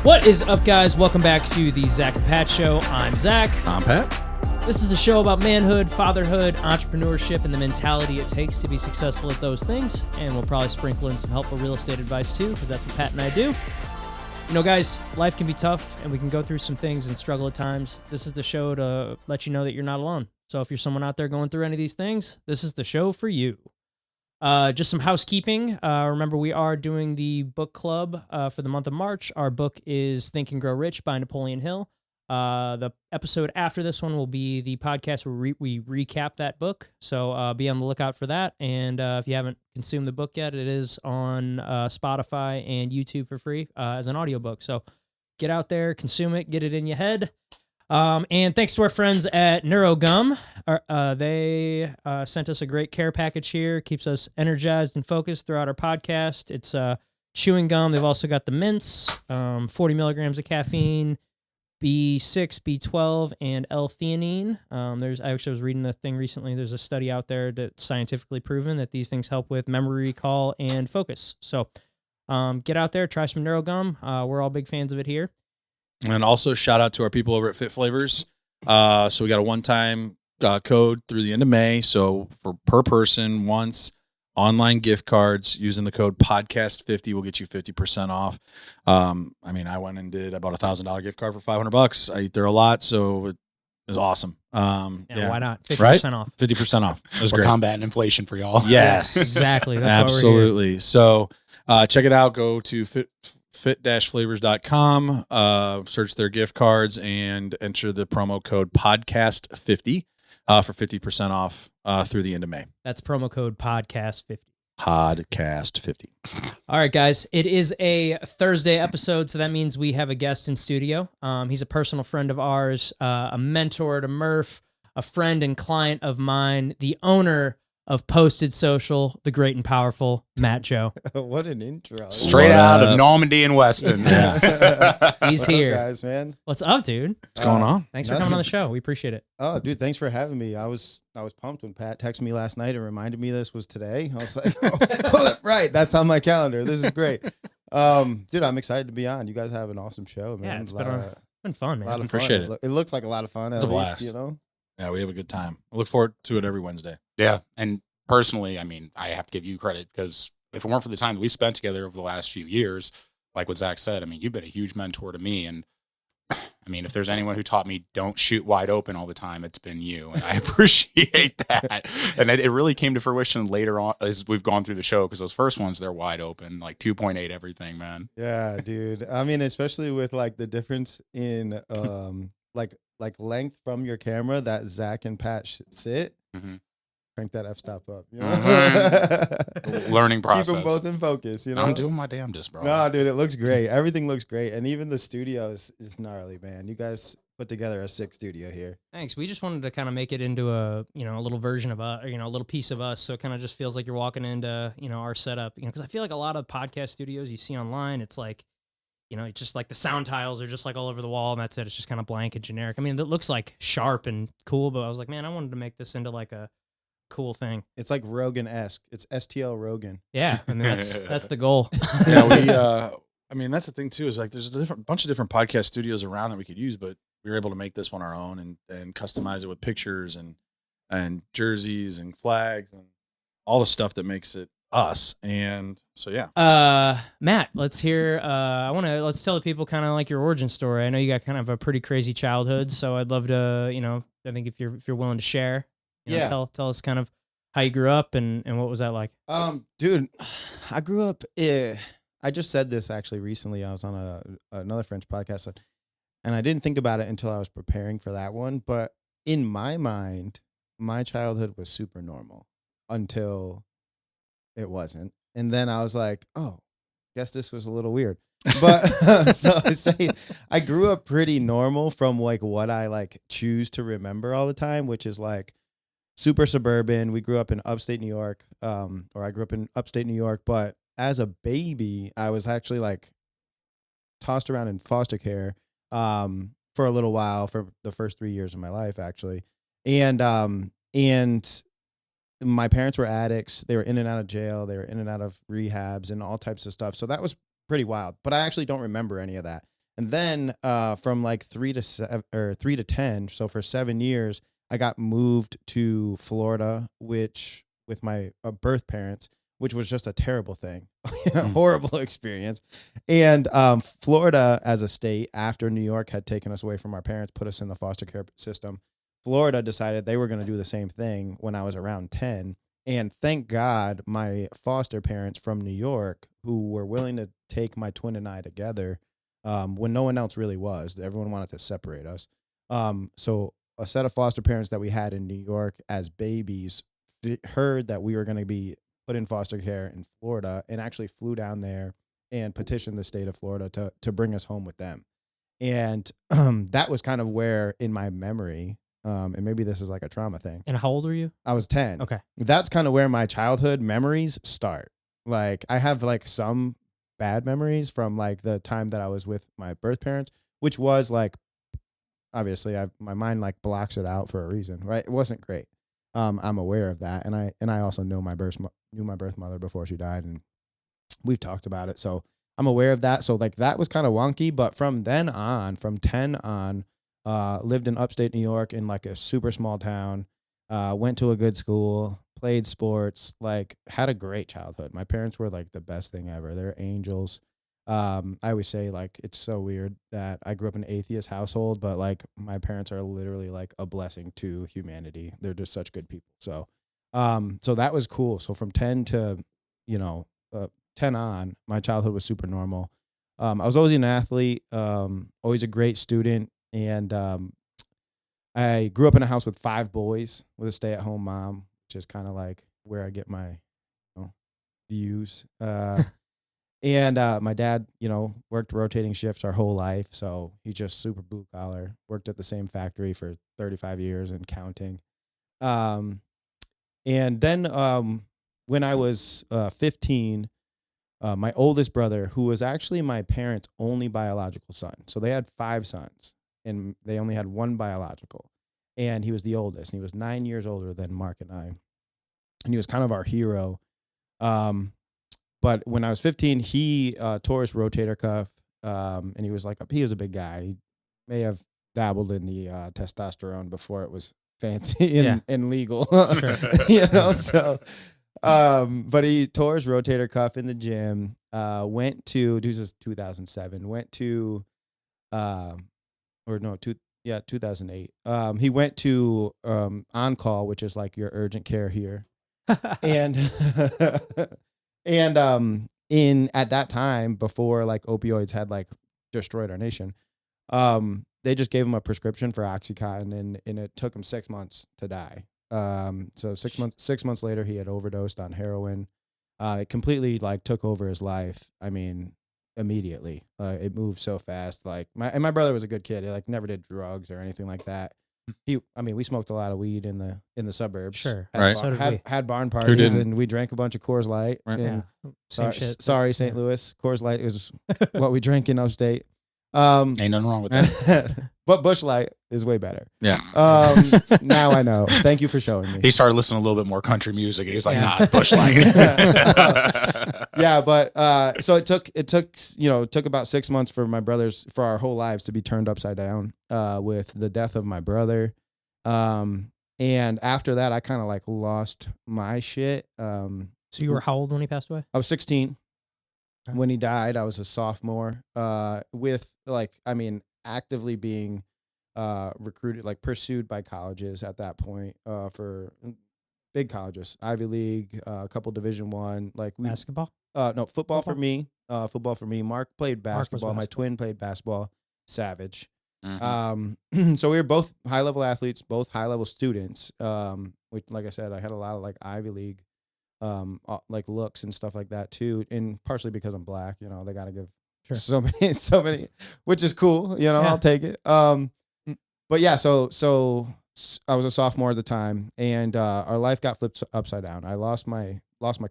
What is up, guys? Welcome back to the Zach and Pat Show. I'm Zach. I'm Pat. This is the show about manhood, fatherhood, entrepreneurship, and the mentality it takes to be successful at those things. And we'll probably sprinkle in some helpful real estate advice too, because that's what Pat and I do. You know, guys, life can be tough, and we can go through some things and struggle at times. This is the show to let you know that you're not alone. So if you're someone out there going through any of these things, this is the show for you. Just some housekeeping. Remember, we are doing the book club for the month of March. Our book is Think and Grow Rich by Napoleon Hill. The episode after this one will be the podcast where we recap that book. So be on the lookout for that. And if you haven't consumed the book yet, it is on Spotify and YouTube for free as an audiobook. So get out there, consume it, get it in your head. And thanks to our friends at NeuroGum. They sent us a great care package here. Keeps us energized and focused throughout our podcast. It's chewing gum. They've also got the mints, 40 milligrams of caffeine, B6, B12, and L-theanine. I actually was reading a thing recently. There's a study out there that's scientifically proven that these things help with memory recall and focus. So get out there, try some NeuroGum. We're all big fans of it here. And also shout out to our people over at Fit Flavors. So we got a one-time code through the end of May. So for per person once, online gift cards using the code podcast50 will get you 50% off. I mean, I went and did about $1,000 gift card for $500. I eat there a lot, so it was awesome. Yeah, why not? 50% right? off. 50% off. It was We're great. combating inflation for y'all. Yes, exactly. That's absolutely. Why we're here. So check it out. Go to fit-flavors.com, search their gift cards, and enter the promo code podcast50 for 50% off through the end of May. That's promo code podcast50. Podcast50. All right, guys. It is a Thursday episode, so that means we have a guest in studio. He's a personal friend of ours, a mentor to Murph, a friend and client of mine, the owner of Posted Social, the great and powerful Matt Joe. What an intro. Straight out of Normandy and Weston. He's What's here. up, guys, man? What's up, dude? What's going on? Thanks for coming on the show. We appreciate it. Oh, dude, thanks for having me. I was pumped when Pat texted me last night and reminded me this was today. I was like, oh, right, that's on my calendar. This is great. Dude, I'm excited to be on. You guys have an awesome show, man. Yeah, it's been fun, man. Appreciate it. It looks like a lot of fun. It's a blast. Least, you know? Yeah, we have a good time. I look forward to it every Wednesday. Yeah. And personally, I mean, I have to give you credit because if it weren't for the time that we spent together over the last few years, like what Zach said, I mean, you've been a huge mentor to me. And I mean, if there's anyone who taught me don't shoot wide open all the time, it's been you. And I appreciate that. And it really came to fruition later on as we've gone through the show because those first ones, they're wide open, like 2.8 everything, man. Yeah, dude. I mean, especially with like the difference in like length from your camera that Zach and Pat sit. Mm-hmm. Crank that f-stop up. You know? Learning process. Keep them both in focus, you know? I'm doing my damnedest, bro. No, dude, it looks great. Everything looks great. And even the studio is gnarly, man. You guys put together a sick studio here. Thanks. We just wanted to kind of make it into a little version of us, a little piece of us. So it kind of just feels like you're walking into, our setup, because I feel like a lot of podcast studios you see online, it's like, it's just like the sound tiles are just like all over the wall and that's it. It's just kind of blank and generic. I mean, it looks like sharp and cool, but I was like, man, I wanted to make this into like a cool thing. It's like Rogan-esque. It's STL Rogan. Yeah, I mean that's the goal. Yeah, I mean that's the thing too is like there's a bunch of different podcast studios around that we could use, but we were able to make this one our own and customize it with pictures and jerseys and flags and all the stuff that makes it us. And so yeah. Matt, let's hear. Let's tell the people kind of like your origin story. I know you got kind of a pretty crazy childhood, so I'd love to I think if you're willing to share. Tell us kind of how you grew up and what was that like? Dude, I grew up. I just said this actually recently. I was on another French podcast, and I didn't think about it until I was preparing for that one. But in my mind, my childhood was super normal until it wasn't, and then I was like, oh, guess this was a little weird. But so I say I grew up pretty normal from like what I like choose to remember all the time, which is like super suburban. We grew up in upstate New York, or I grew up in upstate New York. But as a baby, I was actually like tossed around in foster care for a little while for the first 3 years of my life, actually. And my parents were addicts. They were in and out of jail. They were in and out of rehabs and all types of stuff. So that was pretty wild. But I actually don't remember any of that. And then from like 3 to 10, so for 7 years, I got moved to Florida, which with my birth parents, which was just a terrible thing, horrible experience. And Florida as a state, after New York had taken us away from our parents, put us in the foster care system, Florida decided they were going to do the same thing when I was around 10. And thank God my foster parents from New York, who were willing to take my twin and I together when no one else really was. Everyone wanted to separate us. So a set of foster parents that we had in New York as babies heard that we were going to be put in foster care in Florida and actually flew down there and petitioned the state of Florida to bring us home with them. And that was kind of where in my memory, and maybe this is like a trauma thing. And how old were you? I was 10. Okay. That's kind of where my childhood memories start. Like I have like some bad memories from like the time that I was with my birth parents, which was like, obviously my mind like blocks it out for a reason, right? It wasn't great. I'm aware of that. And I also know knew my birth mother before she died, and we've talked about it. So I'm aware of that. So like that was kind of wonky, but from then on, from 10 on, lived in upstate New York in like a super small town, went to a good school, played sports, like had a great childhood. My parents were like the best thing ever. They're angels. I always say like, it's so weird that I grew up in an atheist household, but like my parents are literally like a blessing to humanity. They're just such good people. So, so that was cool. So from 10 to, 10 on, my childhood was super normal. I was always an athlete, always a great student. And, I grew up in a house with 5 boys with a stay-at-home mom, which is kind of like where I get my views. And my dad, worked rotating shifts our whole life. So he's just super blue collar, worked at the same factory for 35 years and counting. And then when I was 15, my oldest brother, who was actually my parents' only biological son. So they had 5 sons and they only had 1 biological. And he was the oldest. And he was 9 years older than Mark and I. And he was kind of our hero. But when I was 15, he tore his rotator cuff, and he was a big guy. He may have dabbled in the testosterone before it was fancy and legal, So, but he tore his rotator cuff in the gym. This is 2007. 2008. He went to On Call, which is like your urgent care here, and. And at that time, before like opioids had like destroyed our nation, they just gave him a prescription for Oxycontin, and it took him 6 months to die. So 6 months later, he had overdosed on heroin. It completely like took over his life. I mean, immediately. It moved so fast. Like my brother was a good kid. He like never did drugs or anything like that. We smoked a lot of weed in the suburbs. Sure. Had barn parties, and we drank a bunch of Coors Light. Right. And Same shit. Sorry, St. Louis. Coors Light is what we drink in upstate. Ain't nothing wrong with that. But Busch Light is way better. Yeah. Now I know. Thank you for showing me. He started listening to a little bit more country music, and he's like, "Nah, it's Busch Light." Yeah, but so it took about 6 months for our whole lives to be turned upside down with the death of my brother. And after that, I kind of like lost my shit. So you were how old when he passed away? I was 16 when he died. I was a sophomore. With actively being recruited, like pursued by colleges at that point for big colleges, Ivy League, a couple Division I, Basketball. No, football for me. Football for me. Mark played basketball. My twin played basketball. Savage. Mm-hmm. So we were both high level athletes, both high level students. Which, like I said, I had a lot of like Ivy League, like looks and stuff like that too. And partially because I'm black, they got to give so many, which is cool. I'll take it. But yeah, so I was a sophomore at the time, and our life got flipped upside down. I lost my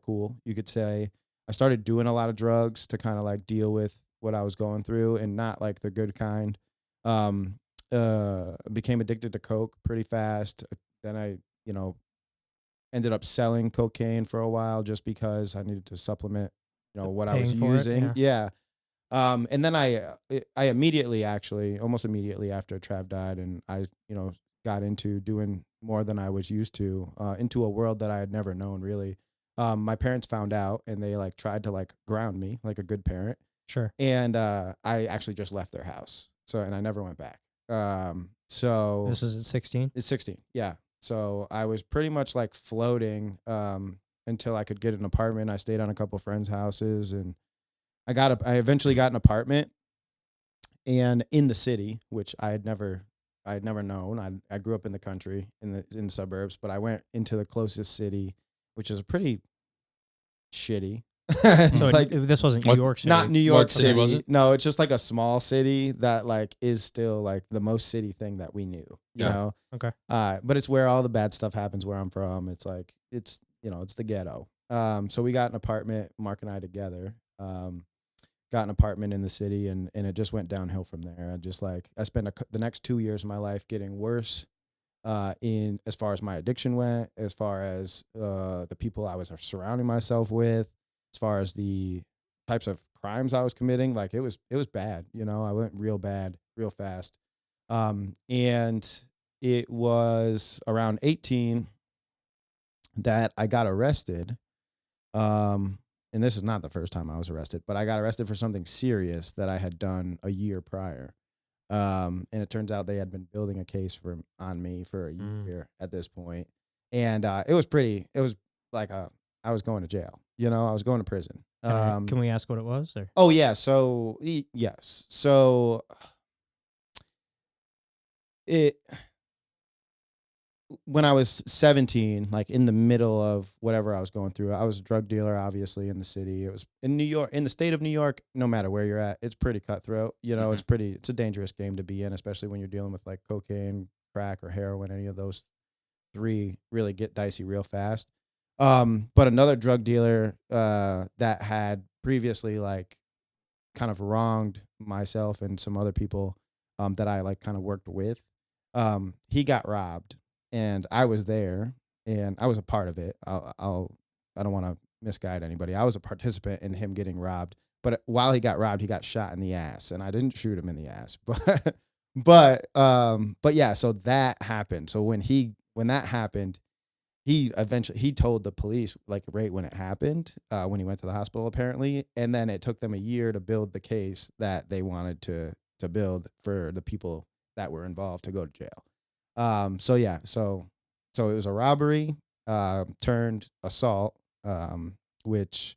cool, you could say. I started doing a lot of drugs to kind of like deal with what I was going through, and not like the good kind. Became addicted to coke pretty fast. Then I, ended up selling cocaine for a while just because I needed to supplement, what I was using. Yeah. And then I immediately, actually, almost immediately after Trav died, and I, got into doing more than I was used to, into a world that I had never known really. My parents found out, and they like tried to like ground me like a good parent. Sure. And I actually just left their house. And I never went back. So This was at 16. it's 16. Yeah. So I was pretty much like floating until I could get an apartment. I stayed on a couple friends' houses, and I eventually got an apartment, and in the city, which I had never known. I grew up in the country in the suburbs, but I went into the closest city, which is pretty shitty. It's So like this wasn't New What- York City. not New York What city City. was it? No, it's just like a small city that like is still like the most city thing that we knew. You Yeah. know. Okay. But it's where all the bad stuff happens. Where I'm from, it's like it's the ghetto. So we got an apartment, Mark and I together. Got an apartment in the city, and it just went downhill from there. I spent the next 2 years of my life getting worse. In as far as my addiction went, as far as the people I was surrounding myself with, as far as the types of crimes I was committing, like it was bad. I went real bad, real fast. And it was around 18 that I got arrested. And this is not the first time I was arrested, but I got arrested for something serious that I had done a year prior. And it turns out they had been building a case on me for a year at this point. And it was like I was going to jail. I was going to prison. Can we ask what it was? Or? Oh yeah. So yes. So when I was 17, like in the middle of whatever I was going through, I was a drug dealer, obviously in the city. It was in New York, in the state of New York. No matter where you're at, it's pretty cutthroat. It's a dangerous game to be in, especially when you're dealing with like cocaine, crack, or heroin. Any of those three really get dicey real fast. But another drug dealer that had previously like kind of wronged myself and some other people that I like kind of worked with, he got robbed, and I was there, and I was a part of it. I don't want to misguide anybody. I was a participant in him getting robbed, but while he got robbed, he got shot in the ass, and I didn't shoot him in the ass, but yeah. So that happened. So when that happened, he told the police like right when it happened, when he went to the hospital apparently, and then it took them a year to build the case that they wanted to build for the people that were involved to go to jail. So yeah, so it was a robbery turned assault, which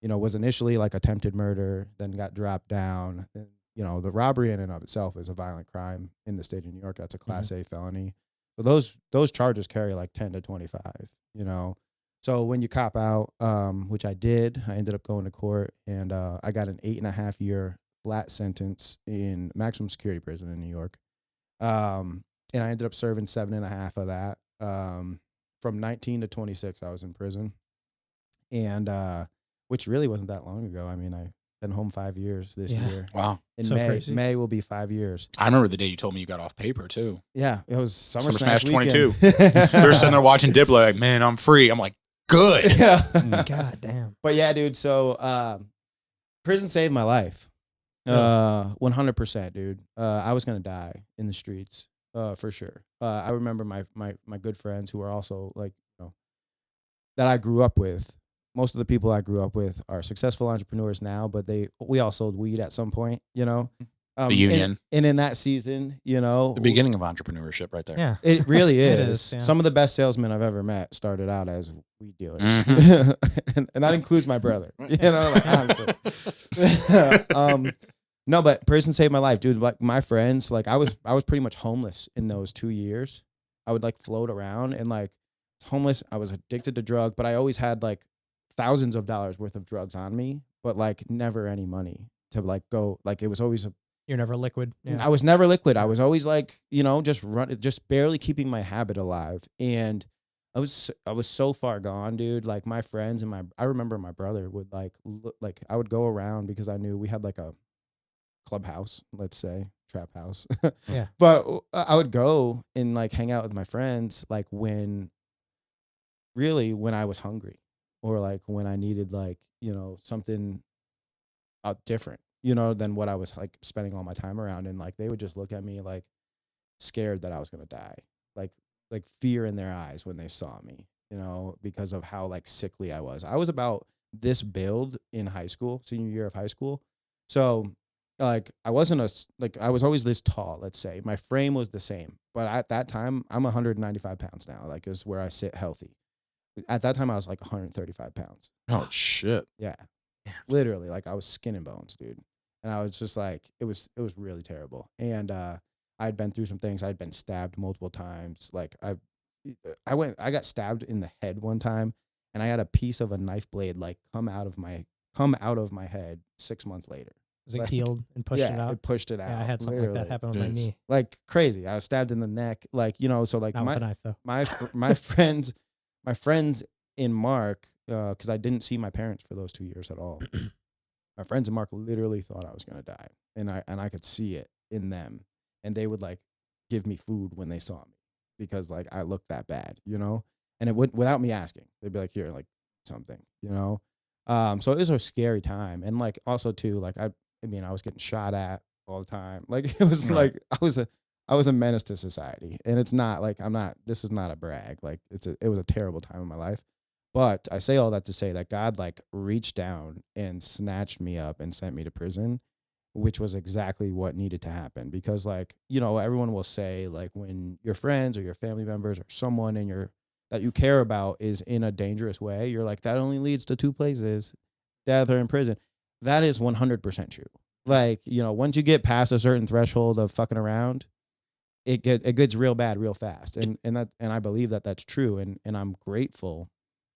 was initially like attempted murder, then got dropped down. And, the robbery in and of itself is a violent crime in the state of New York. That's a Class A felony. So those charges carry like 10 to 25. So when you cop out, which I did, I ended up going to court, and I got an 8.5 year flat sentence in maximum security prison in New York. And I ended up serving 7.5 of that. From 19 to 26, I was in prison, and which really wasn't that long ago. I mean, I've been home 5 years this year. Wow. In So crazy. May will be 5 years. I remember the day you told me you got off paper too. Yeah, it was Summer Smash Smash 22. weekend. We were sitting there watching Diplo like, man, I'm free. I'm like, good. Yeah. God damn. But yeah, dude. So prison saved my life. 100%, dude. I was gonna die in the streets, for sure. I remember my good friends who are also like, that I grew up with. Most of the people I grew up with are successful entrepreneurs now, but we all sold weed at some point, The union. And in that season, The beginning of entrepreneurship right there. Yeah. it really It is. is, yeah. Some of the best salesmen I've ever met started out as weed dealers. and that includes my brother. Like, honestly. No, but prison saved my life, dude. Like my friends, like I was pretty much homeless in those 2 years. I would like float around and like homeless. I was addicted to drug, but I always had like thousands of dollars worth of drugs on me, but like never any money to like go. Like it was always You're never liquid. Yeah. I was never liquid. I was always like, just barely keeping my habit alive. And I was so far gone, dude. Like my friends and I remember my brother would like I would go around because I knew we had like a clubhouse, let's say, trap house. Yeah. But I would go and like hang out with my friends like when I was hungry, or like when I needed like, something different. than what I was like spending all my time around. And like they would just look at me like scared that I was gonna die, like fear in their eyes when they saw me, because of how like sickly I was. I was about this build in high school, senior year of high school. So like I wasn't I was always this tall, let's say. My frame was the same, but at that time I'm 195 pounds now, like is where I sit healthy. At that time I was like 135 pounds. Oh shit. Yeah. Literally, like I was skin and bones, dude. And I was just like, it was really terrible. And I'd been through some things. I'd been stabbed multiple times. Like I got stabbed in the head one time, and I had a piece of a knife blade like come out of my head 6 months later. Was it Like, healed and pushed it out? It pushed it out. Yeah, I had something like that literally. happen with my Jeez. knee. Like crazy. I was stabbed in the neck. Like, so like Not with a knife though. my friends in Mark, because I didn't see my parents for those 2 years at all. My friends in Mark literally thought I was gonna die, and I could see it in them, and they would like give me food when they saw me because like I looked that bad, and it would without me asking. They'd be like, "Here, like something," So it was a scary time, and like also too, like I was getting shot at all the time. Like it was like I was a menace to society, and it's not like this is not a brag. Like it was a terrible time in my life. But I say all that to say that God like reached down and snatched me up and sent me to prison, which was exactly what needed to happen. Because like, everyone will say like when your friends or your family members or someone that you care about is in a dangerous way, you're like, that only leads to two places, death or in prison. That is 100% true. Like, once you get past a certain threshold of fucking around, it gets real bad real fast. And I believe that that's true. And I'm grateful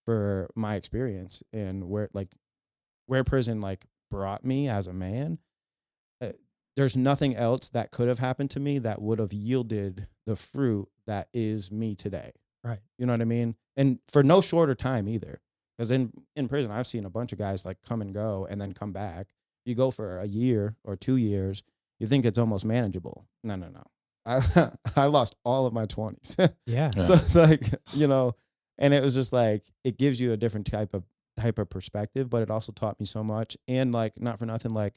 for my experience and where prison like brought me as a man. There's nothing else that could have happened to me that would have yielded the fruit that is me today. Right. You know what I mean? And for no shorter time either. Because in prison, I've seen a bunch of guys like come and go and then come back. You go for a year or 2 years, you think it's almost manageable. No. I lost all of my 20s. Yeah. So it's like, and it was just like, it gives you a different type of perspective, but it also taught me so much. And like, not for nothing, like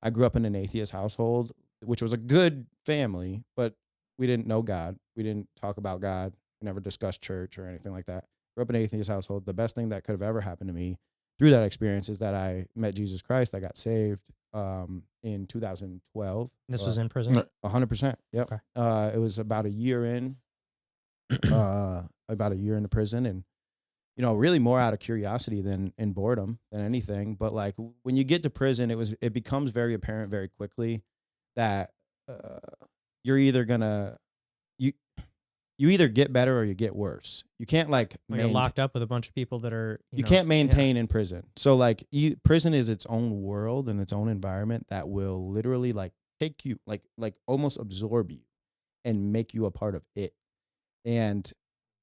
I grew up in an atheist household, which was a good family, but we didn't know God. We didn't talk about God. We never discussed church or anything like that. Grew up in an atheist household. The best thing that could have ever happened to me through that experience is that I met Jesus Christ. I got saved in 2012. This was in prison? 100%. Yep. Okay. It was about a year in. About a year into prison, and really more out of curiosity than in boredom than anything. But like when you get to prison, it becomes very apparent very quickly that you're either gonna you either get better or you get worse. You can't like You're locked up with a bunch of people that are you can't maintain in prison. So like prison is its own world and its own environment that will literally like take you like almost absorb you and make you a part of it. And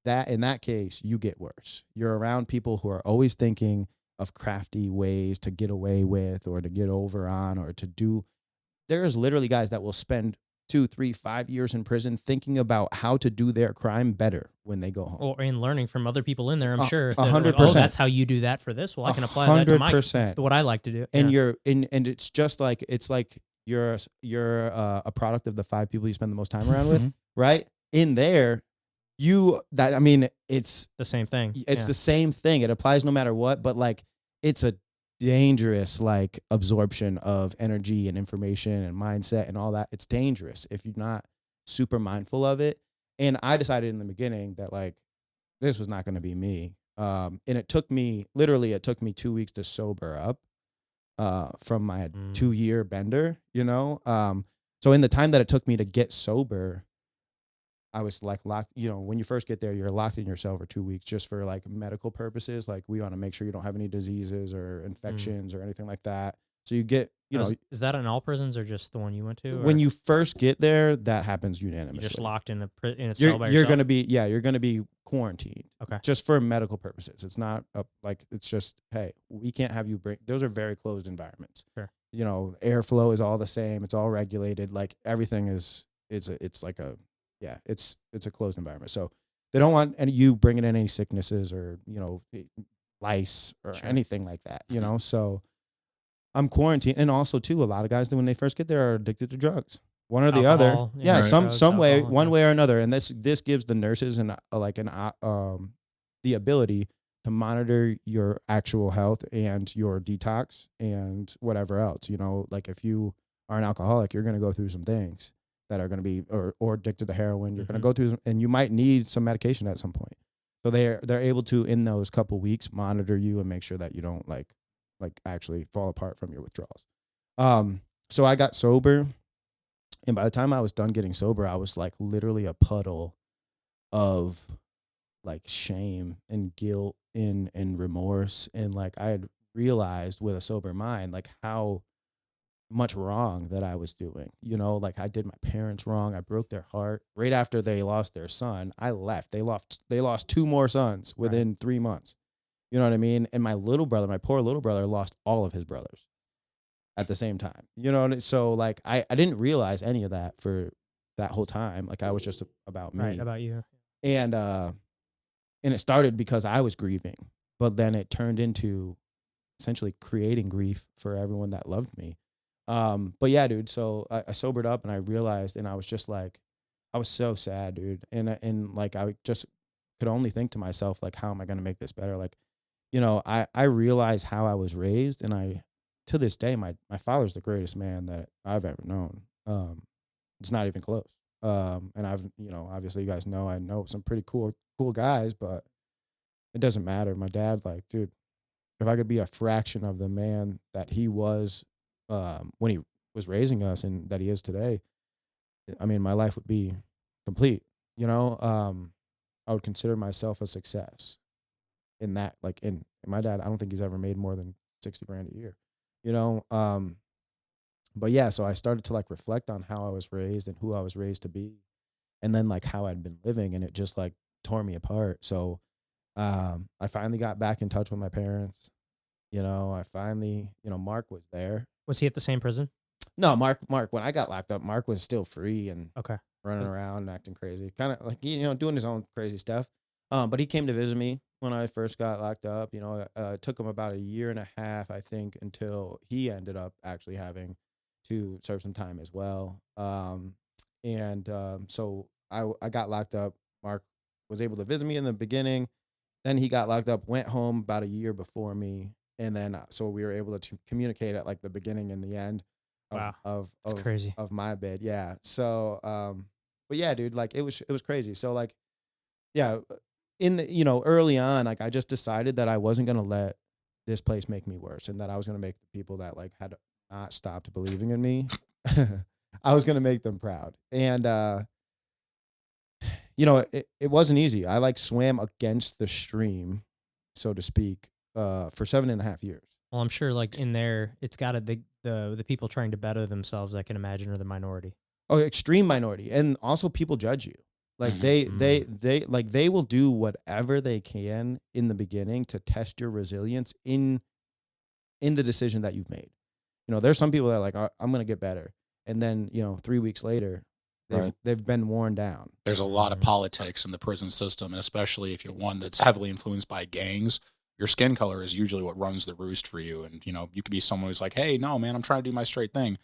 that in that case, you get worse. You're around people who are always thinking of crafty ways to get away with or to get over on or to do. There's literally guys that will spend 2, 3, 5 years in prison thinking about how to do their crime better when they go home. Or in learning from other people in there, I'm sure. 100%. Oh, that's how you do that for this. Well, I can apply that to 100%. to what I like to do. And Yeah. and it's just like you're a product of the 5 people you spend the most time around with, right? In there, it's the same thing. It's the same thing. It applies no matter what, but like it's a dangerous like absorption of energy and information and mindset and all that. It's dangerous if you're not super mindful of it. And I decided in the beginning that like this was not going to be me. And it took me 2 weeks to sober up from my 2-year bender, So in the time that it took me to get sober, I was like locked, when you first get there, you're locked in your cell for 2 weeks just for like medical purposes. Like we want to make sure you don't have any diseases or infections or anything like that. So you get, is that in all prisons or just the one you went to? When you first get there, that happens unanimously. You're just locked in a cell by yourself? You're going to be quarantined. Okay. Just for medical purposes. It's not it's just, hey, we can't have you those are very closed environments. Sure. Airflow is all the same. It's all regulated. Like everything it's a closed environment. So they don't want you bringing in any sicknesses or, lice or anything like that, So I'm quarantined, and also too, a lot of guys when they first get there are addicted to drugs, one or the Alcohol, other. yeah, Yeah, right. some Drugs, some way, alcohol, one yeah. way or another, and this gives the nurses the ability to monitor your actual health and your detox and whatever else. You know, like if you are an alcoholic, you're going to go through some things that are going to be or addicted to heroin. You're going to go through and you might need some medication at some point. So they're able to in those couple weeks monitor you and make sure that you don't like actually fall apart from your withdrawals. So I got sober, and by the time I was done getting sober, I was like literally a puddle of like shame and guilt and remorse, and like I had realized with a sober mind like how much wrong that I was doing. You know, like I did my parents wrong. I broke their heart. Right after they lost their son, I left. They lost 2 more sons within 3 months. You know what I mean? And my little brother, my poor little brother, lost all of his brothers at the same time. You know, so like I didn't realize any of that for that whole time. Like I was just about me. Right, about you. And it started because I was grieving, but then it turned into essentially creating grief for everyone that loved me. But yeah, dude, so I sobered up and I realized, and I was just like, I was so sad, dude. And like, I just could only think to myself, like, how am I going to make this better? Like, you know, I realized how I was raised, and to this day, my father's the greatest man that I've ever known. It's not even close. And I've, you know, obviously you guys know, I know some pretty cool guys, but it doesn't matter. My dad, like, dude, if I could be a fraction of the man that he was, when he was raising us and that he is today, I mean, my life would be complete, you know? I would consider myself a success in that, like in my dad, I don't think he's ever made more than 60 grand a year, you know? But yeah, so I started to like reflect on how I was raised and who I was raised to be, and then like how I'd been living, and it just like tore me apart. So, I finally got back in touch with my parents. You know, I finally, you know, Mark was there. Was he at the same prison? No, Mark, when I got locked up, Mark was still free and Okay. running around and acting crazy, kind of like, you know, doing his own crazy stuff. But he came to visit me when I first got locked up. You know, it took him about 1.5 years, I think, until he ended up actually having to serve some time as well. So I got locked up. Mark was able to visit me in the beginning. Then he got locked up, went home about 1 year before me. And then, so we were able to communicate at like the beginning and the end of That's crazy. of my bid. Yeah. So, but yeah, dude, like it was crazy. So like, yeah, in the, you know, early on, like I just decided that I wasn't going to let this place make me worse, and that I was going to make the people that like had not stopped believing in me, I was going to make them proud. And, you know, it wasn't easy. I like swam against the stream, so to speak, for 7.5 years. Well, I'm sure like in there, it's got the people trying to better themselves, I can imagine, are the minority. Oh, extreme minority. And also people judge you. Like they will do whatever they can in the beginning to test your resilience in the decision that you've made. You know, there's some people that are like, I'm going to get better. And then, you know, 3 weeks later, they've been worn down. There's a lot of politics in the prison system, and especially if you're one that's heavily influenced by gangs, your skin color is usually what runs the roost for you. And, you know, you could be someone who's like, hey, no, man, I'm trying to do my straight thing.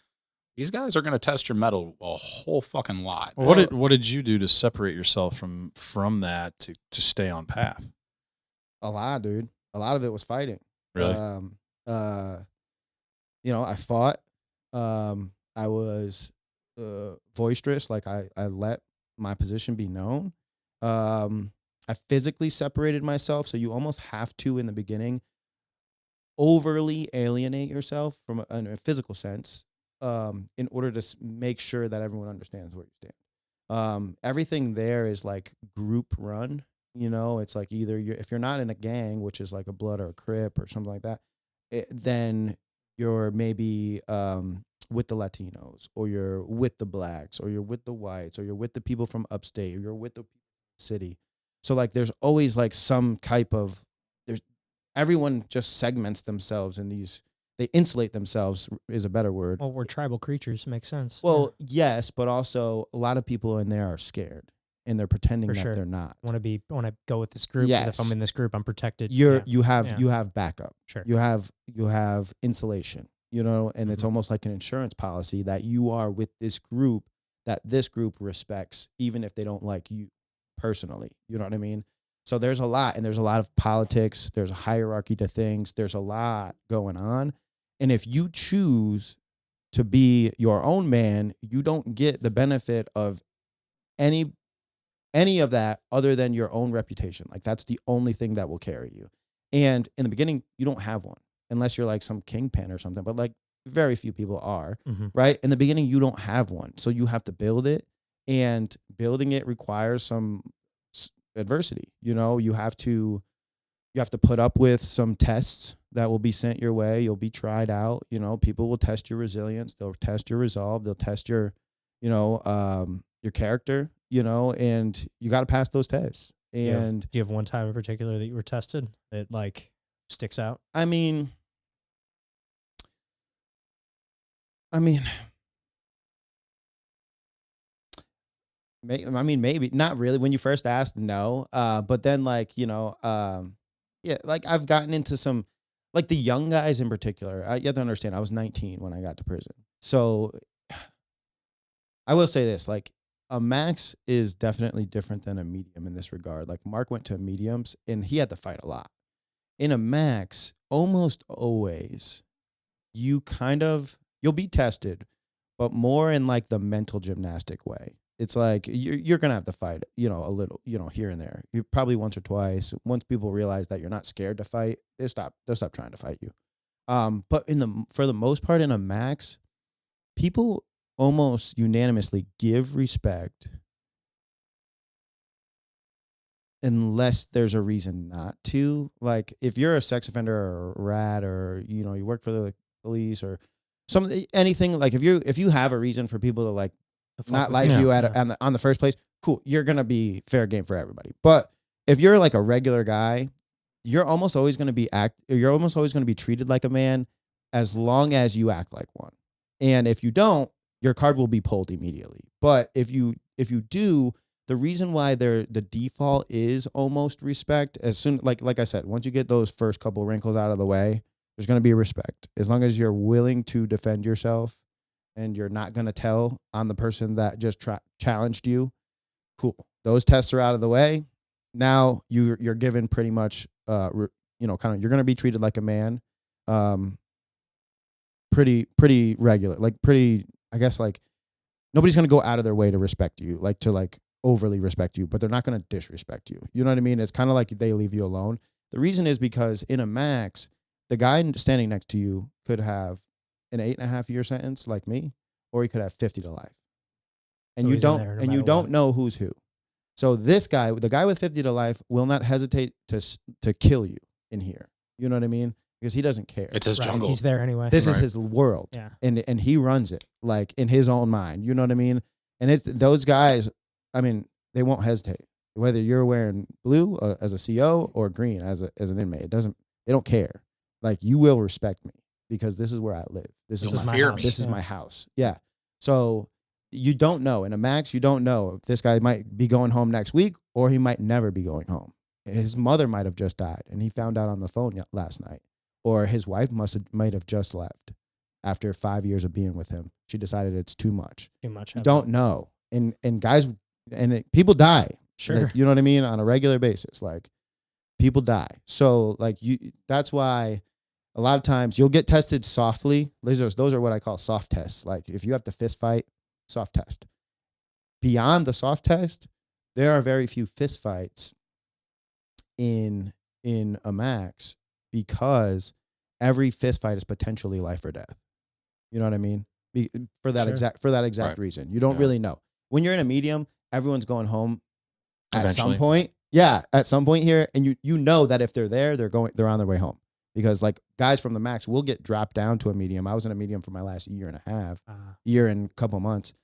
These guys are going to test your mettle a whole fucking lot. Well, what did you do to separate yourself from that to stay on path? A lot, dude. A lot of it was fighting. Really? You know, I fought. I was boisterous. Like I let my position be known. I physically separated myself. So you almost have to, in the beginning, overly alienate yourself from in a physical sense, in order to make sure that everyone understands where you stand. Everything there is like group run. You know, it's like either if you're not in a gang, which is like a Blood or a Crip or something like that, then you're maybe with the Latinos, or you're with the blacks, or you're with the whites, or you're with the people from upstate, or you're with the city. So like there's always like some type of, everyone just segments themselves in these, they insulate themselves is a better word. Well, we're tribal creatures. Makes sense. Well, yes, but also a lot of people in there are scared, and they're pretending that they're not. Want to go with this group, because if I'm in this group, I'm protected. You have backup. Sure. You have insulation. and it's almost like an insurance policy that you are with this group, that this group respects, even if they don't like you personally. You know what I mean? So there's a lot, and there's a lot of politics. There's a hierarchy to things. There's a lot going on. And if you choose to be your own man, you don't get the benefit of any of that other than your own reputation. Like, that's the only thing that will carry you. And in the beginning, you don't have one unless you're like some kingpin or something, but like very few people are, right? In the beginning, you don't have one. So you have to build it, and building it requires some adversity. You have to put up with some tests that will be sent your way. You'll be tried out. People will test your resilience. They'll test your resolve. They'll test your character, and you got to pass those tests. And do you have one time in particular that you were tested that like sticks out? I mean, maybe not really. When you first asked, no. But then yeah, like I've gotten into some, like the young guys in particular. You have to understand, I was 19 when I got to prison. So I will say this, like a max is definitely different than a medium in this regard. Like Mark went to mediums and he had to fight a lot. In a max, almost always you'll be tested, but more in like the mental gymnastic way. It's like you're going to have to fight, a little, here and there. You probably once or twice. Once people realize that you're not scared to fight, they'll stop trying to fight you. But for the most part in a max, people almost unanimously give respect unless there's a reason not to. Like if you're a sex offender or a rat, or you work for the police or anything, like if you have a reason for people to like not like you on the first place, cool, you're gonna be fair game for everybody. But if you're like a regular guy, you're almost always gonna be treated like a man as long as you act like one. And if you don't, your card will be pulled immediately. But if you do, the reason why the default is almost respect, as soon like I said, once you get those first couple wrinkles out of the way, there's going to be respect. As long as you're willing to defend yourself and you're not going to tell on the person that just challenged you, cool. Those tests are out of the way. Now you're given pretty much, you're going to be treated like a man, pretty regular, like pretty, I guess, like nobody's going to go out of their way to respect you, like to like overly respect you, but they're not going to disrespect you. You know what I mean? It's kind of like they leave you alone. The reason is because in a max, the guy standing next to you could have an 8.5-year sentence like me, or he could have 50 to life. And so you don't know who's who. So this guy, the guy with 50 to life, will not hesitate to kill you in here. You know what I mean? Because he doesn't care. It's his jungle. He's there anyway. This is his world. Yeah. And he runs it like in his own mind. You know what I mean? And those guys, I mean, they won't hesitate. Whether you're wearing blue as a CO or green as an inmate, they don't care. Like, you will respect me because this is where I live. This is my house. Yeah. So you don't know. In a max, you don't know if this guy might be going home next week or he might never be going home. His mother might have just died and he found out on the phone last night. Or his wife might have just left after 5 years of being with him. She decided it's too much. You don't know. And guys, people die. Sure. Like, you know what I mean? On a regular basis, like people die. So like that's why a lot of times you'll get tested softly. Those are what I call soft tests. Like if you have to fist fight, soft test. Beyond the soft test, there are very few fist fights in a max, because every fist fight is potentially life or death. You know what I mean? For that exact right. reason. You don't really know. When you're in a medium, everyone's going home at some point. Yeah, at some point here, and you know that if they're there, they're on their way home. Because like guys from the max will get dropped down to a medium. I was in a medium for my last year and a half, year and a couple months.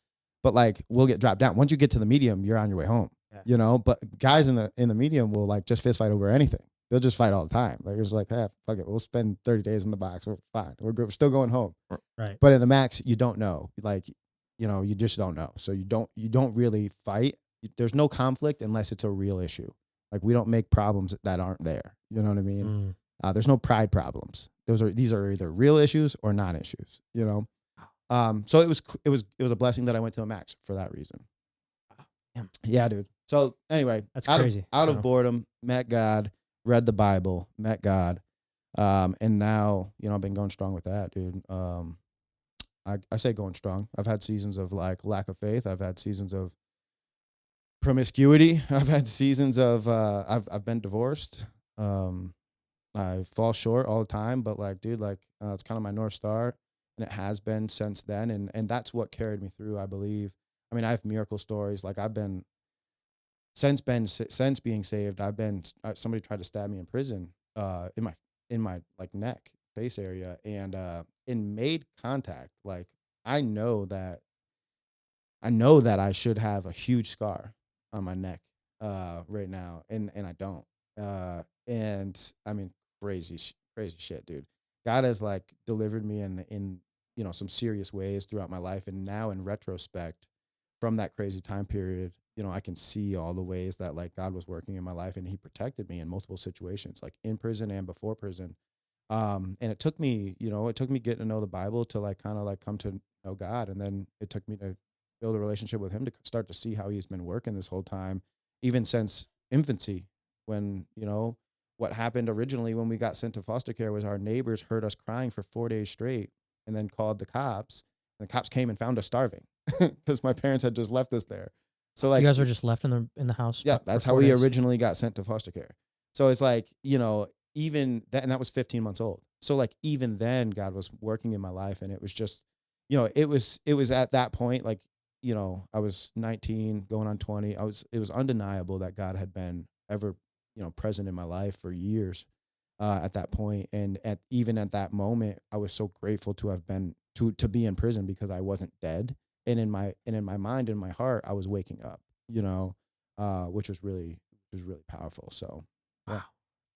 But like we'll get dropped down. Once you get to the medium, you're on your way home. Yeah. But guys in the medium will like just fist fight over anything. They'll just fight all the time. Like it's like, fuck it, we'll spend 30 days in the box. We're fine. We're still going home. Right. But in the max, you don't know. Like, you just don't know. So you don't really fight. There's no conflict unless it's a real issue. Like we don't make problems that aren't there. You know what I mean? There's no pride problems. These are either real issues or non-issues, you know? So it was a blessing that I went to a max for that reason. Damn. Yeah, dude. So anyway, That's out crazy. Of, out So- of boredom, met God, read the Bible, met God. And now, you know, I've been going strong with that, dude. I say going strong. I've had seasons of like lack of faith. I've had seasons of promiscuity. I've had seasons of I've been divorced. I fall short all the time, but like, dude, like it's kind of my North Star, and it has been since then, and that's what carried me through, I believe. I mean, I have miracle stories. Like I've been since being saved. I've been somebody tried to stab me in prison, in my like neck, face area, and made contact. Like I know that I should have a huge scar on my neck right now, and I don't. And I mean, crazy shit, dude. God has like delivered me in you know some serious ways throughout my life, and now in retrospect, from that crazy time period, you know, I can see all the ways that like God was working in my life, and He protected me in multiple situations, like in prison and before prison. And it took me getting to know the Bible to like kind of like come to know God, and then it took me to build a relationship with Him to start to see how He's been working this whole time, even since infancy. When you know what happened originally when we got sent to foster care was our neighbors heard us crying for 4 days straight, and then called the cops. And the cops came and found us starving because my parents had just left us there. So like you guys were just left in the house. yeah, for that's 4 how we days? originally got sent to foster care. So it's like, you know, even that, and that was 15 months old. So like even then God was working in my life, and it was just, you know, it was at that point, like, you know, I was 19 going on 20. It was undeniable that God had been ever, you know, present in my life for years at that point. And even at that moment, I was so grateful to have been to be in prison because I wasn't dead. And in my mind, in my heart, I was waking up, you know, which was really powerful. So Wow.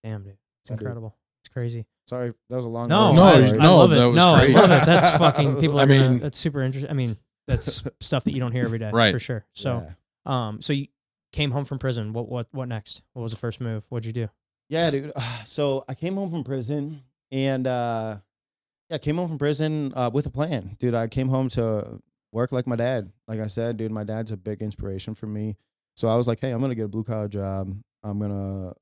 Damn, dude. It's Yeah, dude. incredible. It's crazy. sorry, that was a long. No, No, I, you- I no, love it. that was no, great. I love it. That's fucking people. I mean- That's super interesting. I mean, that's stuff that you don't hear every day, Right. For sure. So, so you came home from prison. What next? What was the first move? What'd you do? Yeah, dude. So I came home from prison, and came home from prison with a plan, dude. I came home to work like my dad. Like I said, dude, my dad's a big inspiration for me. So I was like, hey, I'm gonna get a blue collar job. I'm gonna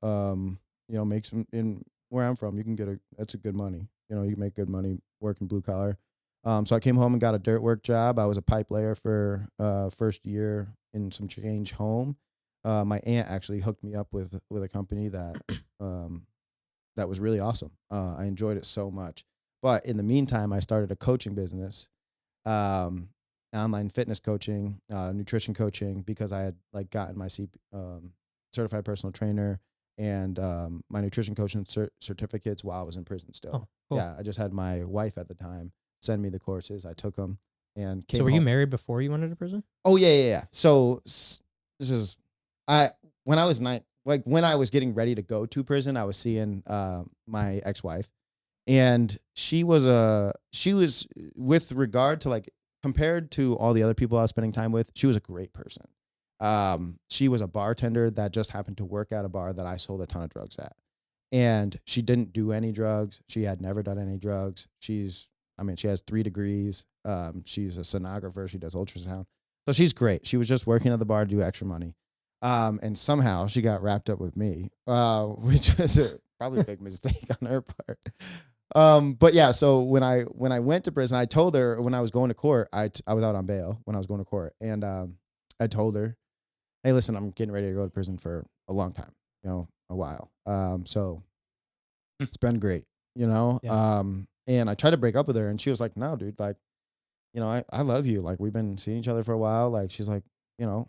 you know, make some in where I'm from. You can that's a good money. You know, you can make good money working blue collar. So I came home and got a dirt work job. I was a pipe layer for first year in some change home. My aunt actually hooked me up with a company that that was really awesome. I enjoyed it so much. But in the meantime, I started a coaching business, online fitness coaching, nutrition coaching, because I had like gotten my certified personal trainer and my nutrition coaching certificates while I was in prison still. Oh, cool. Yeah, I just had my wife at the time send me the courses. I took them and came So were you home. married before you went into prison? Oh yeah. So this is when I was when I was getting ready to go to prison, I was seeing my ex-wife, and she was with regard to like compared to all the other people I was spending time with, she was a great person. She was a bartender that just happened to work at a bar that I sold a ton of drugs at, and she didn't do any drugs. She had never done any drugs. She has 3 degrees. She's a sonographer. She does ultrasound. So she's great. She was just working at the bar to do extra money. And somehow she got wrapped up with me, which was probably a big mistake on her part. But yeah, so when I went to prison, I told her when I was going to court, I was out on bail when I was going to court. And I told her, hey, listen, I'm getting ready to go to prison for a long time, you know, a while. So it's been great, you know? Yeah. And I tried to break up with her, and she was like, no, dude, like, you know, I love you. Like, we've been seeing each other for a while. Like, she's like, you know,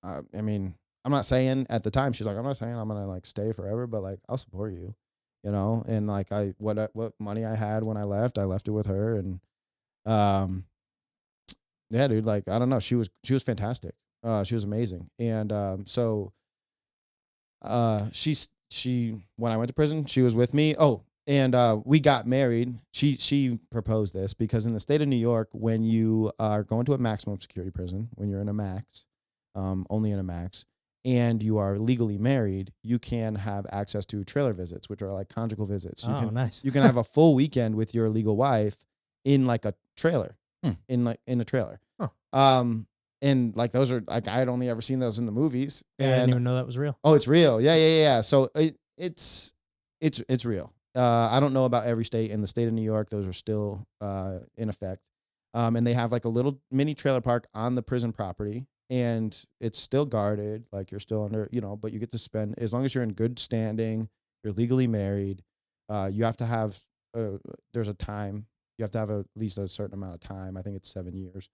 I mean, I'm not saying at the time, she's like, I'm not saying I'm going to like stay forever, but like, I'll support you, you know? And like, what money I had when I left it with her. And, yeah, dude, like, I don't know. She was fantastic. She was amazing. And, so, she, when I went to prison, she was with me. Oh, and we got married. She proposed this because in the state of New York, when you are going to a maximum security prison, when you're in a max, only in a max, and you are legally married, you can have access to trailer visits, which are like conjugal visits. Oh, nice. You can have a full weekend with your legal wife in like a trailer, in a trailer. Huh. And like those are like I had only ever seen those in the movies. Yeah, I didn't And even know that was real. oh, it's real. Yeah. So it's real. I don't know about every state. In the state of New York, those are still in effect. And they have like a little mini trailer park on the prison property, and it's still guarded. Like you're still under, but you get to spend, as long as you're in good standing, you're legally married. You have to have, there's a time. You have to have at least a certain amount of time. I think it's 7 years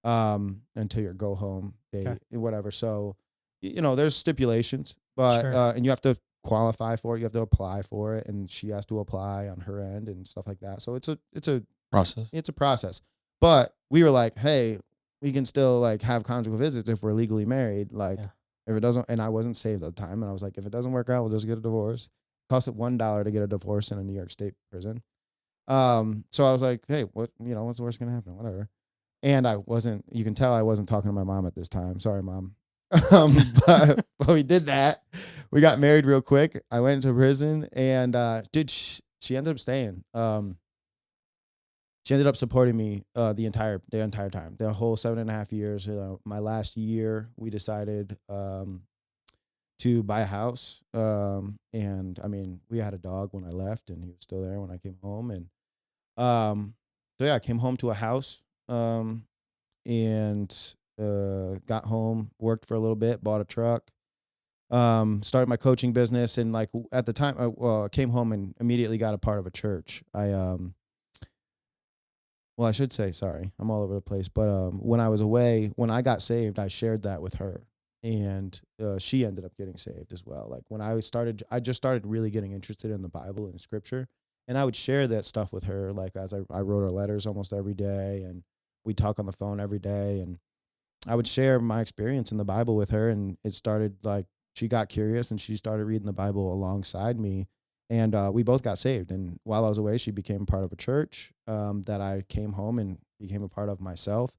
until your go home date, Okay. whatever. So, there's stipulations, but, Sure. and you have to qualify for it. You have to apply for it, and she has to apply on her end and stuff like that. So it's a Process. but we were like, hey, we can still like have conjugal visits if we're legally married. Like Yeah. if it doesn't, and I wasn't saved at the time. And I was like, if it doesn't work out, we'll just get a divorce. It cost it $1 to get a divorce in a New York State prison. So I was like, hey, what's the worst going to happen? Whatever. And you can tell I wasn't talking to my mom at this time. Sorry, Mom. But we did that. We got married real quick. I went to prison, and dude, she ended up staying. She ended up supporting me the entire time, the whole 7.5 years. My last year, we decided to buy a house. And I mean, we had a dog when I left, and he was still there when I came home. And so yeah, I came home to a house. And got home, worked for a little bit, bought a truck, started my coaching business. And like at the time, I came home and immediately got a part of a church. Well, I should say, sorry, I'm all over the place. But when I was away, when I got saved, I shared that with her, and she ended up getting saved as well. Like when I just started really getting interested in the Bible and Scripture, and I would share that stuff with her. Like as I wrote her letters almost every day, and we'd talk on the phone every day, and I would share my experience in the Bible with her. And it started like she got curious, and she started reading the Bible alongside me. And we both got saved. And while I was away, she became part of a church that I came home and became a part of myself.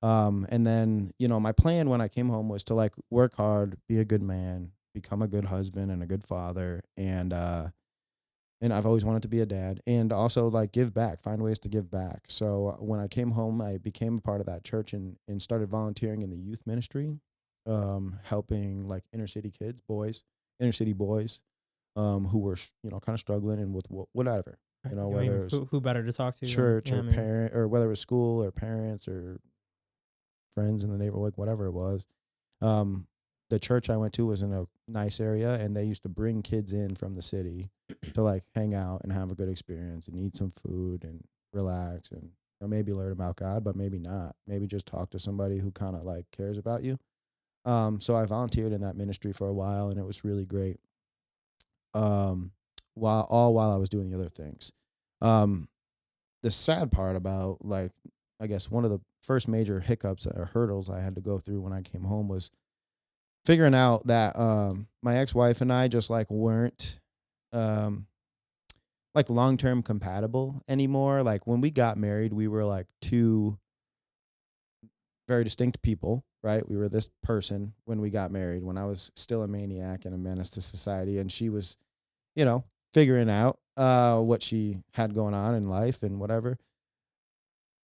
And then, my plan when I came home was to like work hard, be a good man, become a good husband and a good father. And I've always wanted to be a dad, and also like give back, find ways to give back. So when I came home, I became a part of that church and started volunteering in the youth ministry, helping like inner city boys, who were, kind of struggling and with whatever, I mean, whether it was who better to talk to than- church yeah, or I mean, parent, or whether it was school or parents or friends in the neighborhood, like whatever it was. The church I went to was in a nice area, and they used to bring kids in from the city to like hang out and have a good experience and eat some food and relax and maybe learn about God, but maybe not. Maybe just talk to somebody who kind of like cares about you. So I volunteered in that ministry for a while, and it was really great. While I was doing the other things. The sad part about like, I guess one of the first major hiccups or hurdles I had to go through when I came home was figuring out that my ex-wife and I just like weren't like long-term compatible anymore. Like when we got married, we were like two very distinct people, right? We were this person when we got married, when I was still a maniac and a menace to society, and she was, figuring out what she had going on in life and whatever.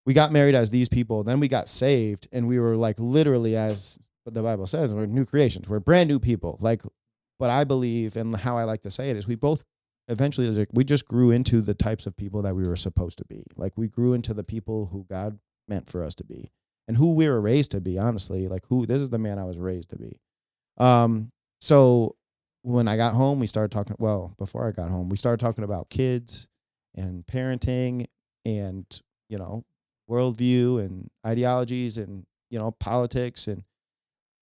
We got married as these people, then we got saved, and we were like literally, as what the Bible says, we're new creations. We're brand new people. Like, but I believe, and how I like to say it is, we both eventually, we just grew into the types of people that we were supposed to be. Like we grew into the people who God meant for us to be, and who we were raised to be. Honestly, like this is the man I was raised to be. So when I got home, we started talking. Well, before I got home, we started talking about kids and parenting and worldview and ideologies and politics and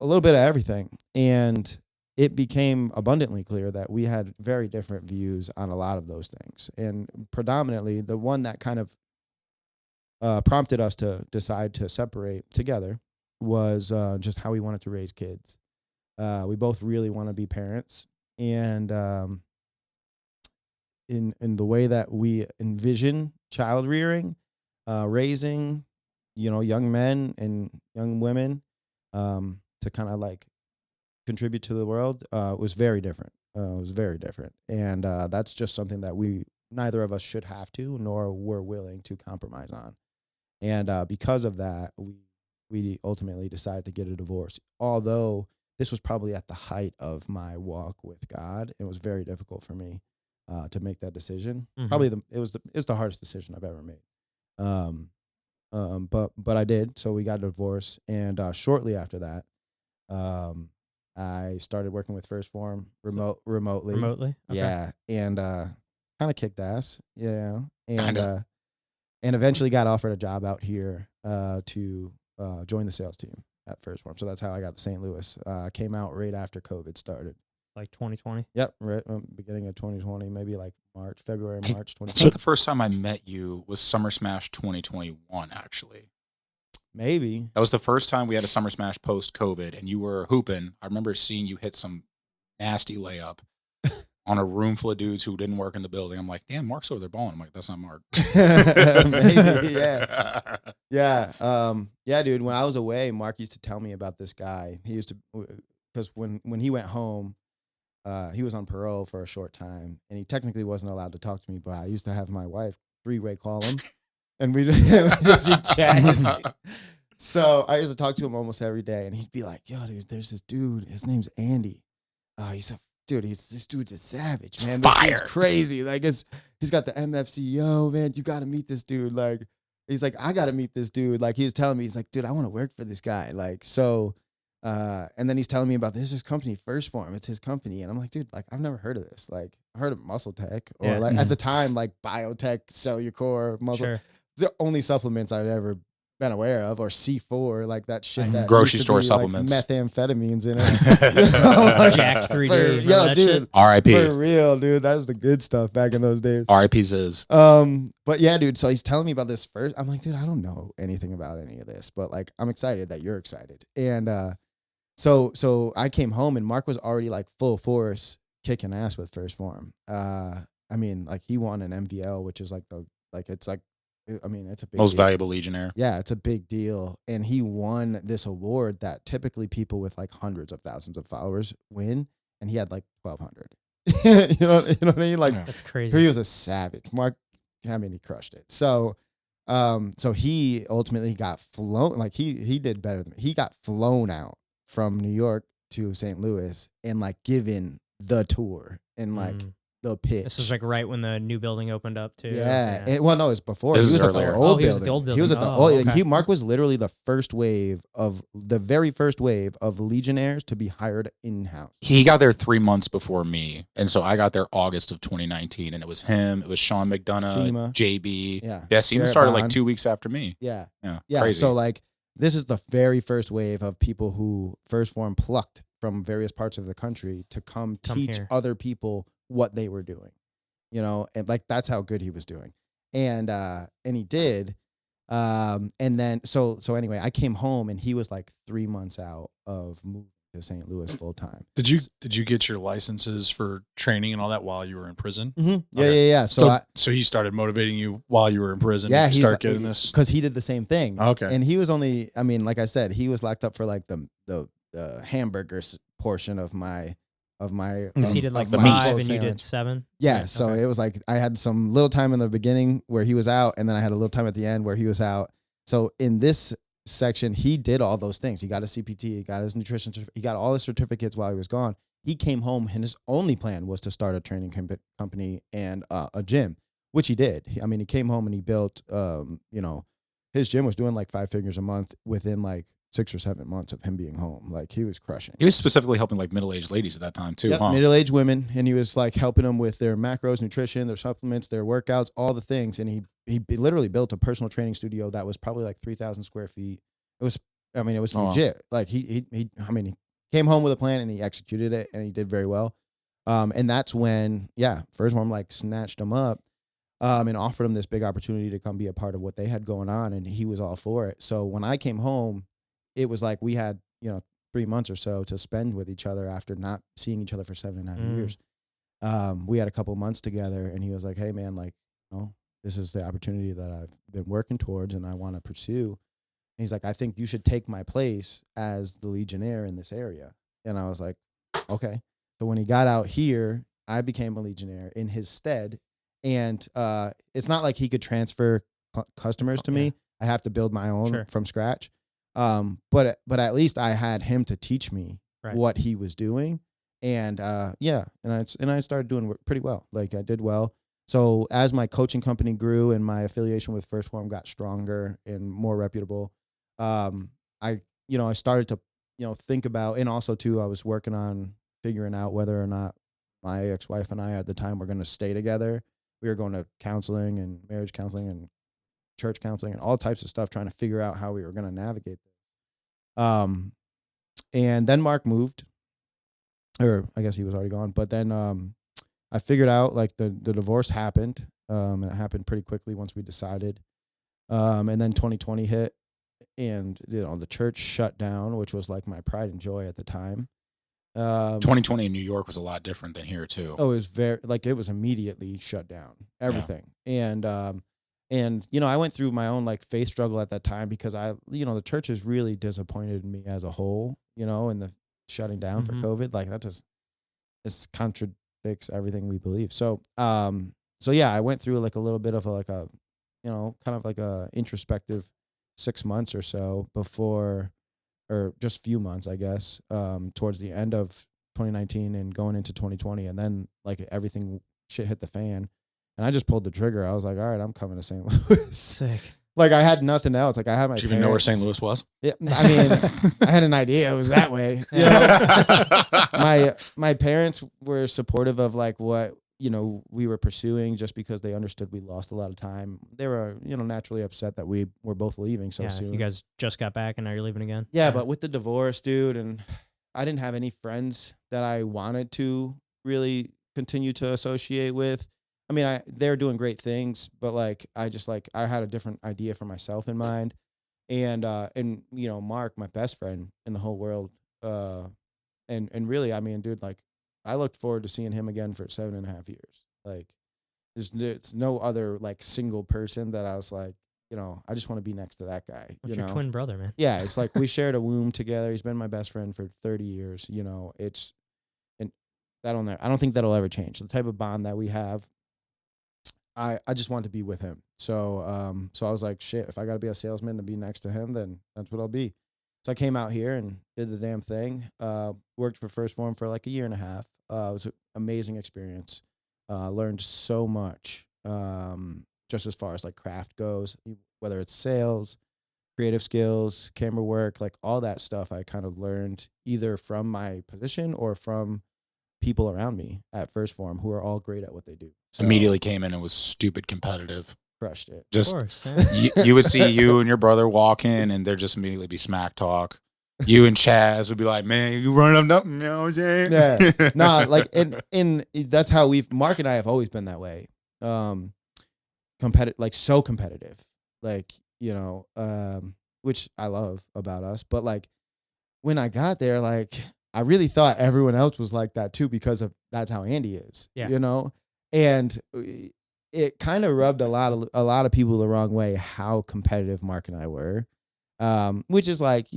a little bit of everything. And it became abundantly clear that we had very different views on a lot of those things. And predominantly, the one that kind of prompted us to decide to separate together was just how we wanted to raise kids. We both really want to be parents, and in the way that we envision child rearing, raising, young men and young women, to kind of like contribute to the world was very different. It was very different, and that's just something that neither of us should have to, nor were willing to compromise on. And because of that, we ultimately decided to get a divorce. Although this was probably at the height of my walk with God, it was very difficult for me to make that decision. Mhm. Probably it was the hardest decision I've ever made. But I did. So we got a divorce, and shortly after that, I started working with First Form remotely. Remotely? Okay. Yeah, and kind of kicked ass. Yeah, and Kinda. and eventually got offered a job out here to join the sales team at First Form. So that's how I got to St. Louis. Came out right after COVID started. Like 2020. Yep, right beginning of 2020, maybe like February, March I 2020. think the first time I met you was Summer Smash 2021, actually. Maybe. That was the first time we had a Summer Smash post-COVID, and you were hooping. I remember seeing you hit some nasty layup on a room full of dudes who didn't work in the building. I'm like, damn, Mark's over there balling. I'm like, that's not Mark. Maybe, yeah. Yeah, dude, when I was away, Mark used to tell me about this guy. He used to, because when he went home, he was on parole for a short time, and he technically wasn't allowed to talk to me, but I used to have my wife three-way call him, and we just be chatting. So I used to talk to him almost every day, and he'd be like, yo, dude, there's this dude. His name's Andy. This dude's a savage, man. This dude's Fire. crazy. Like, he's got the MFCEO, man. You got to meet this dude. Like, he's like, I got to meet this dude. Like, he was telling me, he's like, dude, I want to work for this guy. Like, so, and then he's telling me about this company, First Form. It's his company. And I'm like, dude, like, I've never heard of this. Like, I heard of Muscle Tech, or Yeah. like at the time, like Biotech, Cellucor, Muscle. Sure. It's the only supplements I'd ever been aware of, or C4, like that shit that Grocery used to store be, supplements. like, methamphetamines in it. You know, like, Jack 3D. for- remember yo, that dude, shit? R.I.P. for real, dude. That was the good stuff back in those days. R.I.P. Ziz. But yeah, dude. So he's telling me about this first. I'm like, dude, I don't know anything about any of this, but like, I'm excited that you're excited. And so I came home, and Mark was already like full force kicking ass with First Form. I mean, like, he won an MVL, which is it's a big Most deal. valuable Legionnaire. Yeah, it's a big deal. And he won this award that typically people with like hundreds of thousands of followers win. And he had like 1,200. you know what I mean? Like, Yeah. That's crazy. he was a savage. Mark, I mean, he crushed it. So he ultimately got flown. Like, he did better than me. He got flown out from New York to St. Louis and like given the tour and like the pitch. This was like right when the new building opened up too. Yeah. It was before. This he is was at earlier. the old Oh, he was at the old building. He was at the building. old. Oh, okay. Mark was literally the very first wave of Legionnaires to be hired in house. He got there 3 months before me. And so I got there August of 2019. And it was him. It was Sean McDonough, Seema. JB. Yeah. Yeah, Seema Garrett started like Bond. 2 weeks after me. Yeah. Yeah. Yeah. Crazy. So like, this is the very first wave of people who First Form plucked from various parts of the country to come teach here. other people what they were doing. You know, and like, that's how good he was doing. And he did. And then so anyway, I came home, and he was like 3 months out of moving to St. Louis full time. Did you get your licenses for training and all that while you were in prison? Mm-hmm. Yeah, Okay. yeah. So he started motivating you while you were in prison Yeah, to start getting this. because he did the same thing. Okay. And he was only, I mean, like I said, he was locked up for like the hamburgers portion of my Because he did like the 5 meat. and you sandwich. did 7. Yeah, so okay. it was like I had some little time in the beginning where he was out, and then I had a little time at the end where he was out. So in this section, he did all those things. He got a CPT, he got his nutrition, he got all his certificates while he was gone. He came home, and his only plan was to start a training company and a gym, which he did. He came home and he built, his gym was doing like 5 figures a month within like 6 or 7 months of him being home. Like, he was crushing. He was specifically helping like middle-aged ladies at that time too, Yep, huh? middle-aged women, and he was like helping them with their macros, nutrition, their supplements, their workouts, all the things. And he literally built a personal training studio that was probably like 3,000 square feet. It was Oh, wow. legit. Like, he came home with a plan, and he executed it, and he did very well. And that's when, First Form like snatched him up, and offered him this big opportunity to come be a part of what they had going on, and he was all for it. So when I came home, it was like we had 3 months or so to spend with each other after not seeing each other for 7.5 years. We had a couple months together, and he was like, hey man, like, this is the opportunity that I've been working towards and I want to pursue. And he's like, I think you should take my place as the Legionnaire in this area. And I was like, okay. So when he got out here, I became a Legionnaire in his stead. And it's not like he could transfer customers to me. I have to build my own from scratch. But at least I had him to teach me what he was doing. And and I started doing pretty well. Like I did well. So as my coaching company grew and my affiliation with First Form got stronger and more reputable, I started to, think about, and also too, I was working on figuring out whether or not my ex-wife and I at the time were going to stay together. We were going to counseling and marriage counseling and church counseling and all types of stuff, trying to figure out how we were going to navigate this. And then Mark moved, or I guess he was already gone. But then I figured out like the divorce happened, and it happened pretty quickly once we decided. And then 2020 hit, and the church shut down, which was like my pride and joy at the time. 2020 in New York was a lot different than here too. Oh, it was it was immediately shut down, everything. Yeah. And I went through my own like faith struggle at that time because the church has really disappointed me as a whole, in the shutting down for COVID. Like that this contradicts everything we believe. So I went through like a little bit of kind of like a introspective 6 months or so before, or just few months, I guess, towards the end of 2019 and going into 2020. And then like everything shit hit the fan and I just pulled the trigger. I was like, all right, I'm coming to St. Louis. Sick. Like I had nothing else. Like I had my Did you even know where St. Louis was? Yeah, I mean, I had an idea it was that way. My parents were supportive of like what, we were pursuing just because they understood we lost a lot of time. They were, naturally upset that we were both leaving so soon. You guys just got back and now you're leaving again? Yeah, but with the divorce, dude, and I didn't have any friends that I wanted to really continue to associate with. I mean, they're doing great things, but like, I had a different idea for myself in mind. And Mark, my best friend in the whole world. And really, I mean, dude, like I looked forward to seeing him again for 7.5 years. Like there's no other like single person that I was like, I just want to be next to that guy. What's your twin brother, man? Yeah. It's like we shared a womb together. He's been my best friend for 30 years. I don't think that'll ever change. The type of bond that we have, I just want to be with him. So I was like, shit, if I got to be a salesman to be next to him, then that's what I'll be. So I came out here and did the damn thing. Worked for First Form for like 1.5 years. It was an amazing experience. Learned so much, just as far as like craft goes, whether it's sales, creative skills, camera work, like all that stuff I kind of learned either from my position or from people around me at First Form who are all great at what they do. So, immediately came in and was stupid competitive. Crushed it. Just of course, yeah. you would see you and your brother walk in and there'd just immediately be smack talk. You and Chaz would be like, man, you running up, you know what I'm saying? Yeah. Nah, like and that's how Mark and I have always been that way. Competitive, like so competitive. Like, which I love about us. But like when I got there, like I really thought everyone else was like that too, because of that's how Andy is. Yeah. And it kind of rubbed a lot of people the wrong way how competitive Mark and I were. Which is like,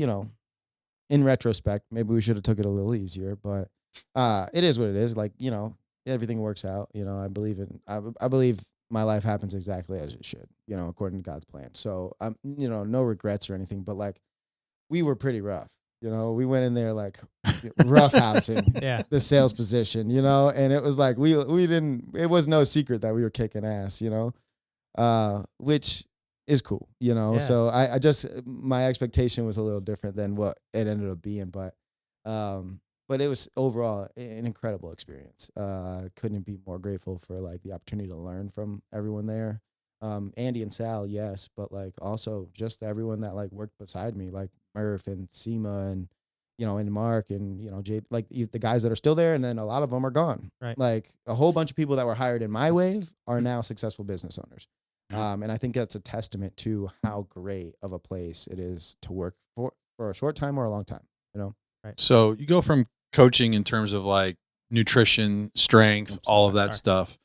in retrospect, maybe we should have took it a little easier, but it is what it is. Like, everything works out. I believe my life happens exactly as it should, according to God's plan. So no regrets or anything, but like we were pretty rough. We went in there like roughhousing the sales position, and it was like we didn't. It was no secret that we were kicking ass, which is cool, Yeah. So I just my expectation was a little different than what it ended up being, but it was overall an incredible experience. Couldn't be more grateful for like the opportunity to learn from everyone there. Andy and Sal, yes, but like also just everyone that like worked beside me, like Murph and Seema and and Mark and Jay, like the guys that are still there, and then a lot of them are gone. Right. Like a whole bunch of people that were hired in my wave are now successful business owners. And I think that's a testament to how great of a place it is to work for a short time or a long time. Right. So you go from coaching in terms of like nutrition, strength, all of that stuff,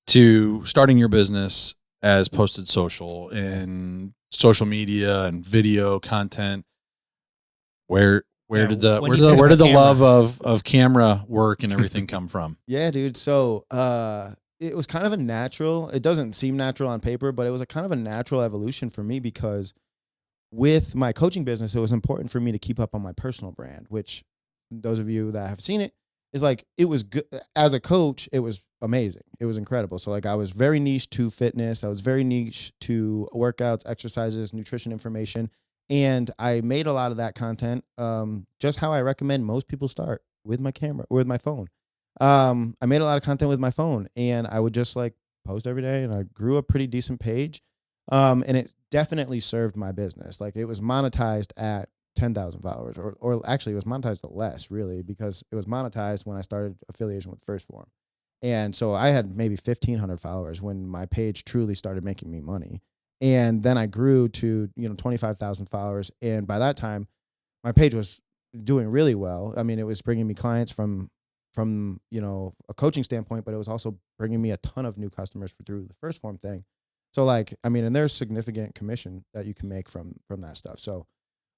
to starting your business as Posted Social and social media and video content. Where Where Yeah, did the when where you did the, pick where up did a the camera. love of camera work and everything come from? Yeah, dude. So it was kind of a natural. It doesn't seem natural on paper, but it was a kind of a natural evolution for me because with my coaching business, it was important for me to keep up on my personal brand, which those of you that have seen it is like it was good as a coach. It was amazing. It was incredible. So like I was very niche to fitness. I was very niche to workouts, exercises, nutrition information, and I made a lot of that content. Just how I recommend most people start with my camera or with my phone. I made a lot of content with my phone, and I would just like post every day, and I grew a pretty decent page. And it definitely served my business. Like it was monetized at 10,000 followers, or actually it was monetized at less really because it was monetized when I started affiliation with First Form. And so I had maybe 1,500 followers when my page truly started making me money. And then I grew to, 25,000 followers. And by that time, my page was doing really well. I mean, it was bringing me clients from, a coaching standpoint, but it was also bringing me a ton of new customers through the First Form thing. So like, I mean, and there's significant commission that you can make from that stuff. So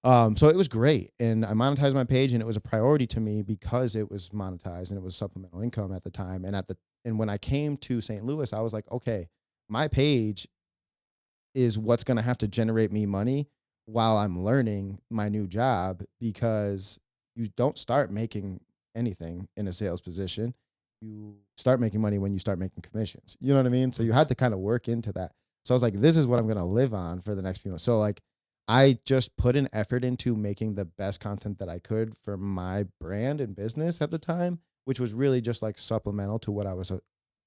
it was great, and I monetized my page, and it was a priority to me because it was monetized and it was supplemental income at the time. And when I came to St. Louis, I was like, okay, my page is what's going to have to generate me money while I'm learning my new job, because you don't start making anything in a sales position. You start making money when you start making commissions. You know what I mean? So you had to kind of work into that. So I was like, this is what I'm going to live on for the next few months. So like, I just put an effort into making the best content that I could for my brand and business at the time, which was really just like supplemental to what I was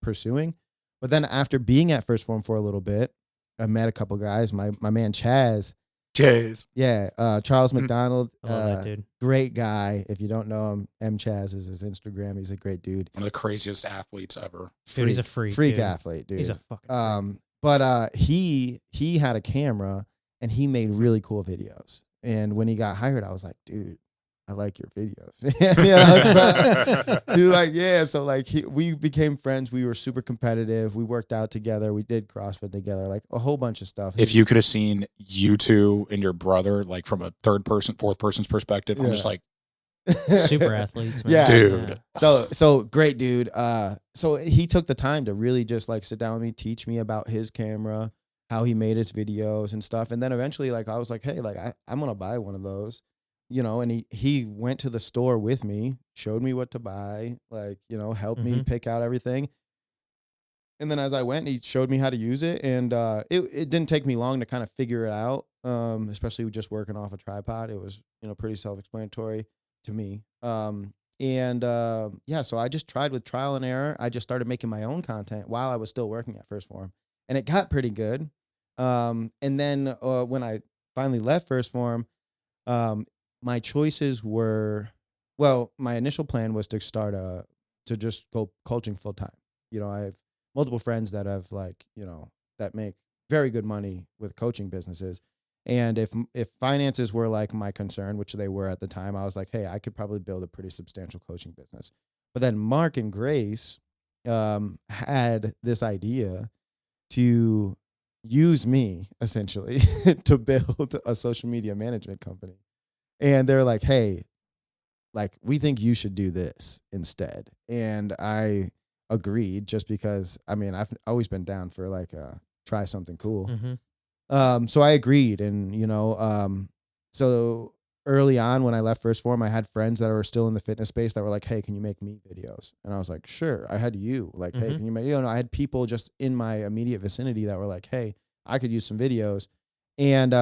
pursuing. But then after being at First Form for a little bit, I met a couple guys. My man Chaz, Cheers. Charles McDonald, I love that dude. great guy. If you don't know him, M Chaz is his Instagram. He's a great dude. One of the craziest athletes ever. Dude, he's a freak. Freak dude. athlete, dude. He's a fucking freak. But he had a camera and he made really cool videos. And when he got hired, I was like, dude, I like your videos. So, he was like, yeah. So like we became friends. We were super competitive. We worked out together. We did CrossFit together, like a whole bunch of stuff. If you could have seen you two and your brother, like from a third person, fourth person's perspective, I'm just like, Super athletes, man. Yeah. dude. So great dude. So he took the time to really just like sit down with me, teach me about his camera, how he made his videos and stuff. And then eventually, like, I was like, hey, like, I'm going to buy one of those, and he went to the store with me, showed me what to buy, like, helped me pick out everything. And then as I went, he showed me how to use it. And it didn't take me long to kind of figure it out, especially just working off a tripod. It was, pretty self-explanatory to me. So I just tried with trial and error. I just started making my own content while I was still working at First Form, and it got pretty good. And then when I finally left First Form, my choices were, my initial plan was to start to just go coaching full time. I have multiple friends that have that make very good money with coaching businesses. And if finances were like my concern, which they were at the time, I was like, hey, I could probably build a pretty substantial coaching business. But then Mark and Grace had this idea to use me essentially to build a social media management company. And they're like, hey, like, we think you should do this instead. And I agreed just because, I mean, I've always been down for like try something cool. So I agreed. And, so early on when I left First Form, I had friends that were still in the fitness space that were like, hey, can you make me videos? And I was like, sure. I had you like, hey, can you make, I had people just in my immediate vicinity that were like, hey, I could use some videos. And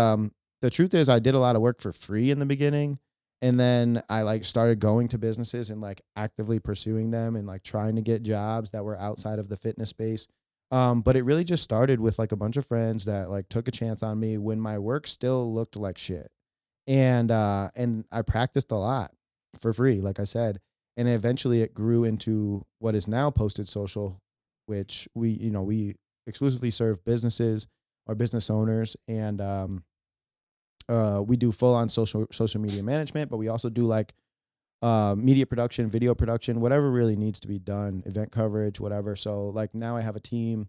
the truth is I did a lot of work for free in the beginning. And then I like started going to businesses and like actively pursuing them and like trying to get jobs that were outside of the fitness space. But it really just started with like a bunch of friends that like took a chance on me when my work still looked like shit. And I practiced a lot for free, like I said. And eventually it grew into what is now Posted Social, which we exclusively serve businesses or business owners. And we do full on social media management, but we also do like media production, video production, whatever really needs to be done, event coverage, whatever. So like now I have a team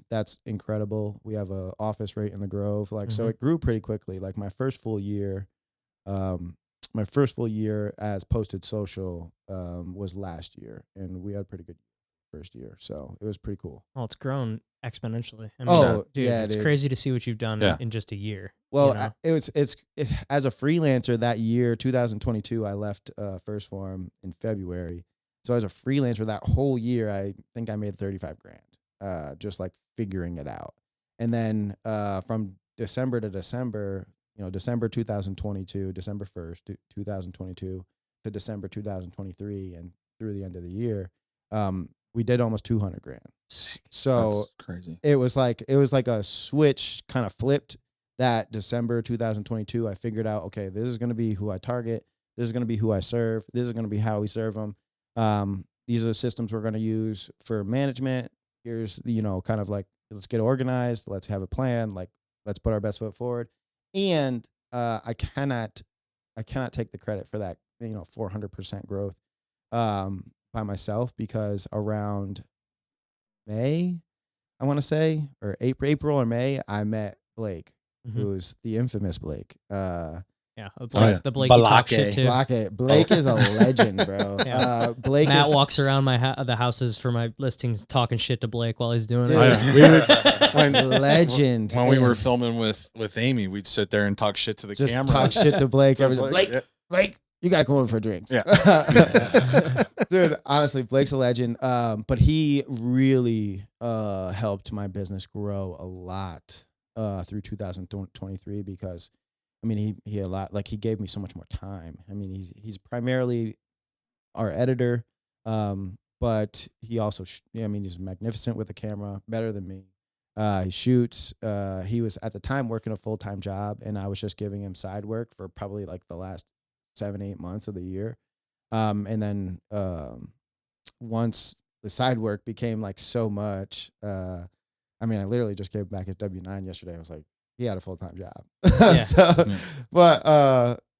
that's incredible. We have an office right in the Grove. So it grew pretty quickly. Like my first full year, my first full year as Posted Social was last year, and we had a pretty good first year, so it was pretty cool. Well, it's grown exponentially. I mean, Oh, dude, yeah, it's dude. crazy to see what you've done Yeah. in just a year. Well, you know? it's as a freelancer that year, 2022, I left First Form in February. So as a freelancer that whole year, I think I made 35 grand, just like figuring it out. And then from December to December, December 2022, December 1st, 2022 to December 2023, and through the end of the year, we did almost 200 grand. So That's crazy. it was like a switch kind of flipped that December 2022. I figured out, okay, this is going to be who I target. This is going to be who I serve. This is going to be how we serve them. These are the systems we're going to use for management. Here's, kind of like, let's get organized. Let's have a plan. Like, let's put our best foot forward. And I cannot take the credit for that, 400% growth by myself, because around May, I want to say, or April or May, I met Blake, Mhm. who's the infamous Blake. Yeah, yeah. the Blake you talk shit Balake. to. Blake is a legend, bro. Yeah. Blake Matt is walks around the houses for my listings talking shit to Blake while he's doing Dude. it. legend. When we were And filming with Amy, we'd sit there and talk shit to the just camera. talk shit to Blake. To Every time. Blake, Blake, you gotta come over for drinks. Yeah. Dude, honestly, Blake's a legend. But he really helped my business grow a lot through 2023, because I mean, he a lot, like, he gave me so much more time. I mean, he's primarily our editor, but he also he's magnificent with the camera, better than me. He shoots. He was at the time working a full-time job, and I was just giving him side work for probably like the last 7-8 months of the year. And then once the side work became like so much, I literally just gave back his W-9 yesterday. I was like, he had a full-time job.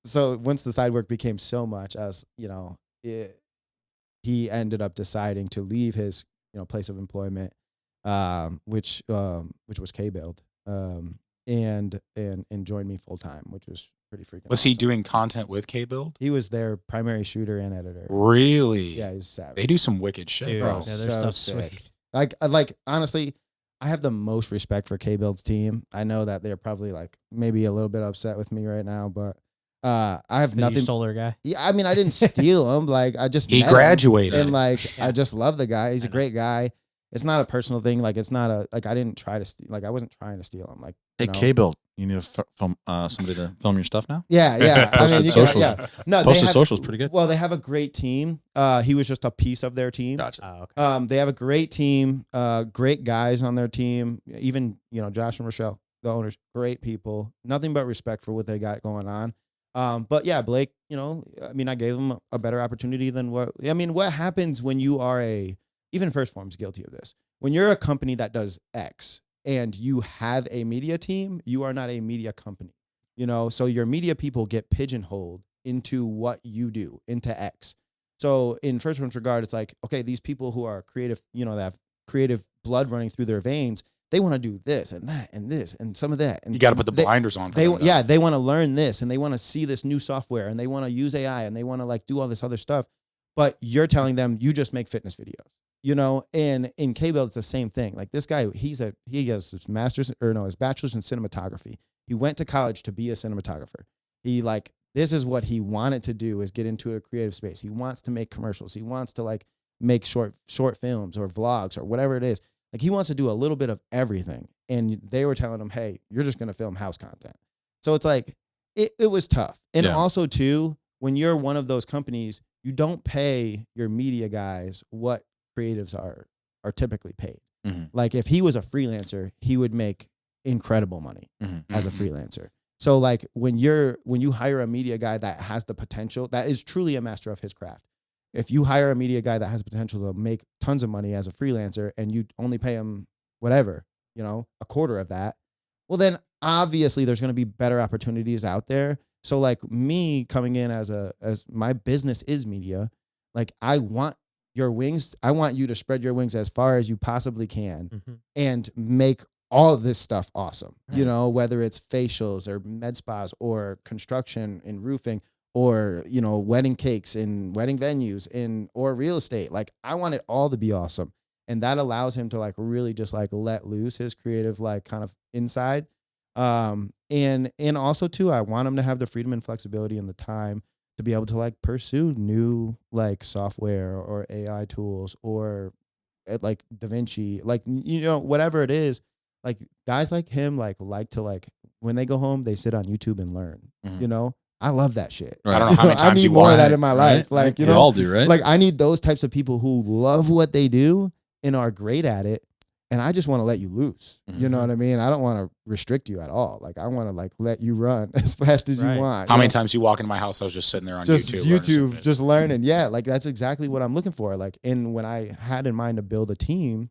So once the side work became so much, he ended up deciding to leave his place of employment, which was K-Build, and joined me full-time, which was pretty freaking Was he awesome. doing content with K-Build? He was their primary shooter and editor. Really? Yeah, he's savage. They do some wicked shit, Dude, bro. yeah, their stuff's sick. sweet. Like honestly, I have the most respect for K-Build's team. I know that they're probably like maybe a little bit upset with me right now, but I have That you nothing. stole their guy. Yeah, I mean, I didn't steal him. Like, I just He met him, graduated. and like Yeah. I just love the guy. He's I a know. great guy. It's not a personal thing. Like, it's not a like I didn't try to like I wasn't trying to steal him. Like, Hey, K-Build, you need to film somebody to film your stuff now? yeah. Posted you Socials. yeah. No, Posted they have, Socials pretty good. Well, they have a great team. He was just a piece of their team. Gotcha. Oh, okay. They have a great team, great guys on their team. Even, Josh and Rochelle, the owners, great people. Nothing but respect for what they got going on. But yeah, Blake, I gave him a better opportunity than what happens when you are even First Form's guilty of this. When you're a company that does X and you have a media team, you are not a media company, so your media people get pigeonholed into what you do, into X. So in First Form's regard, it's like, okay, these people who are creative, that have creative blood running through their veins, they want to do this and that and this and some of that. And You got to put the they- blinders on for They them, though. they want to learn this, and they want to see this new software, and they want to use AI, and they want to like do all this other stuff. But you're telling them you just make fitness videos, and in K-Build it's the same thing. Like, this guy, he has his his bachelor's in cinematography. He went to college to be a cinematographer. This is what he wanted to do, is get into a creative space. He wants to make commercials. He wants to like make short films or vlogs or whatever it is. Like, he wants to do a little bit of everything. And they were telling him, hey, you're just going to film house content. So it's like, it was tough. And Yeah. also too, when you're one of those companies, you don't pay your media guys what creatives are typically paid. Mhm. Like, if he was a freelancer, he would make incredible money as a Mhm. freelancer. So like, when you hire a media guy that has the potential, that is truly a master of his craft. If you hire a media guy that has potential to make tons of money as a freelancer, and you only pay him whatever, a quarter of that, well, then obviously there's going to be better opportunities out there. So like, me coming in as my business is media, like, I want your wings. I want you to spread your wings as far as you possibly can Mhm. and make all of this stuff awesome, whether it's facials or med spas or construction and roofing, or, you know, wedding cakes and wedding venues and or real estate. Like I want it all to be awesome. And that allows him to like really just like let loose his creative like kind of inside. And also too, I want him to have the freedom and flexibility and the time to be able to like pursue new like software or AI tools or like DaVinci, like, you know, whatever it is. Like guys like him like to like when they go home, they sit on YouTube and learn, you know? I love that shit. Right. I don't know how many I times need you more of want that in my life. Right? Like, you We know, all do, right? like I need those types of people who love what they do and are great at it. And I just want to let you loose. You know what I mean? I don't want to restrict you at all. Like I want to like let you run as fast as Right. you want. How you many know? times you walk into my house, I was just sitting there on Just YouTube. learning some YouTube, shit. just learning. Yeah, like that's exactly what I'm looking for. Like, and when I had in mind to build a team,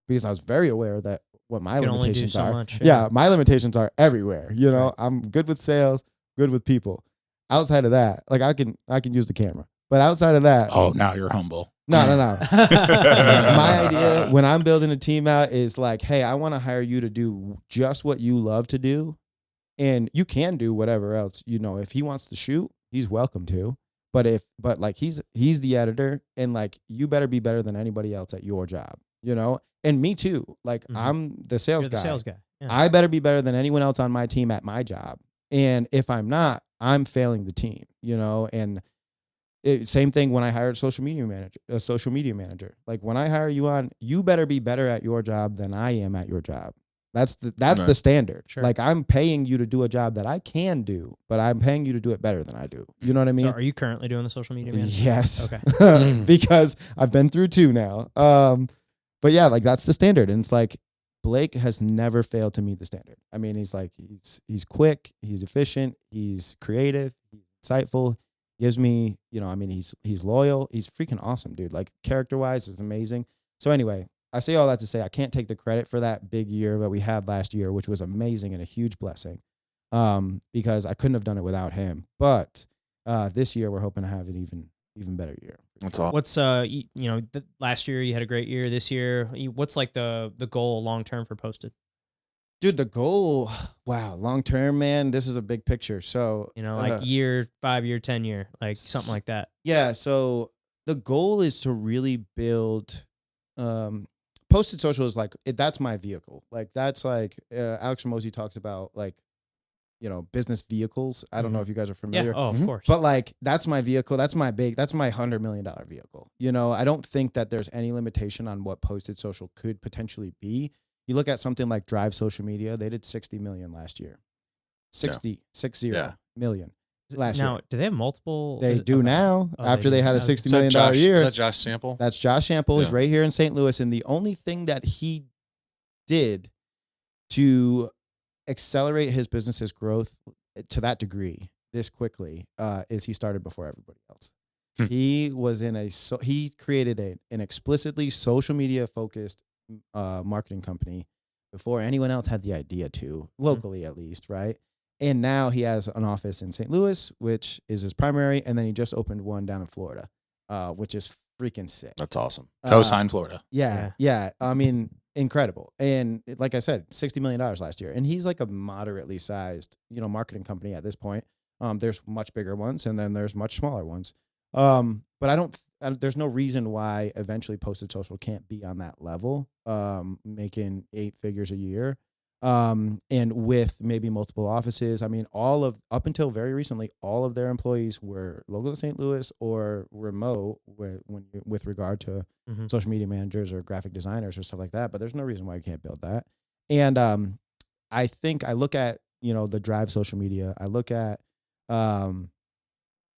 because I was very aware that what my You can only do limitations so are. much, Yeah. yeah. My limitations are everywhere. You know, Right. I'm good with sales, good with people. Outside of that, like I can use the camera. But outside of that, Oh, now you're humble. no. My idea when I'm building a team out is like, hey, I want to hire you to do just what you love to do. And you can do whatever else, you know, if he wants to shoot, he's welcome to. But like he's the editor and like you better be better than anybody else at your job, you know? And me too. Like Mhm. I'm the sales You're the guy. sales guy. Yeah. I better be better than anyone else on my team at my job. And if I'm not, I'm failing the team, you know? And same thing when I hired a social media manager. Like when I hire you on, you better be better at your job than I am at your job. That's the Right. standard. Sure. Like I'm paying you to do a job that I can do, but I'm paying you to do it better than I do. You know what I mean? So are you currently doing the social media manager? Yes. Okay. Because I've been through 2 now. But yeah, like that's the standard. And it's like Blake has never failed to meet the standard. I mean, he's like he's quick, he's efficient, he's creative, he's insightful. Gives me, you know, I mean, he's loyal. He's freaking awesome, dude. Like character-wise is amazing. So anyway, I say all that to say I can't take the credit for that big year that we had last year, which was amazing and a huge blessing. Because I couldn't have done it without him. But this year we're hoping to have an even better year. That's all. What's last year you had a great year. This year, what's like the goal long term for Posted? Dude, the goal, wow, long term, man, this is a big picture. So, You know, like year, 5 year, 10 year, like something like that. yeah, so the goal is to really build Posted Social is like that's my vehicle. Like that's like Alex Ramosi talks about like, you know, business vehicles. I don't know if you guys are familiar. Yeah. Oh, of course. But like that's my vehicle. That's my $100 million vehicle. You know, I don't think that there's any limitation on what Posted Social could potentially be. You look at something like Drive Social Media, they did 60 million last year. 60 Yeah. million last year. Now, do they have multiple? They do now Oh, after they they do. had a Is $60 Is million that Josh, year. is that Josh Sample? That's Josh Sample. He's Yeah. right here in St. Louis. And the only thing that he did to accelerate his business's growth to that degree this quickly is he started before everybody else. He was he created an explicitly social media focused marketing company before anyone else had the idea to, locally at least, right? And now he has an office in St. Louis, which is his primary, and then he just opened one down in Florida, which is freaking sick. That's awesome. Co-sign Florida. Yeah. I mean, incredible. And like I said, $60 million last year. And he's like a moderately sized, you know, marketing company at this point. There's much bigger ones and then there's much smaller ones. But there's no reason why eventually Posted Social can't be on that level, making 8 figures a year. And with maybe multiple offices. I mean, up until very recently, all of their employees were local to St. Louis or remote with regard to social media managers or graphic designers or stuff like that. But there's no reason why you can't build that. And I think I look at, you know, the Drive Social Media. I look at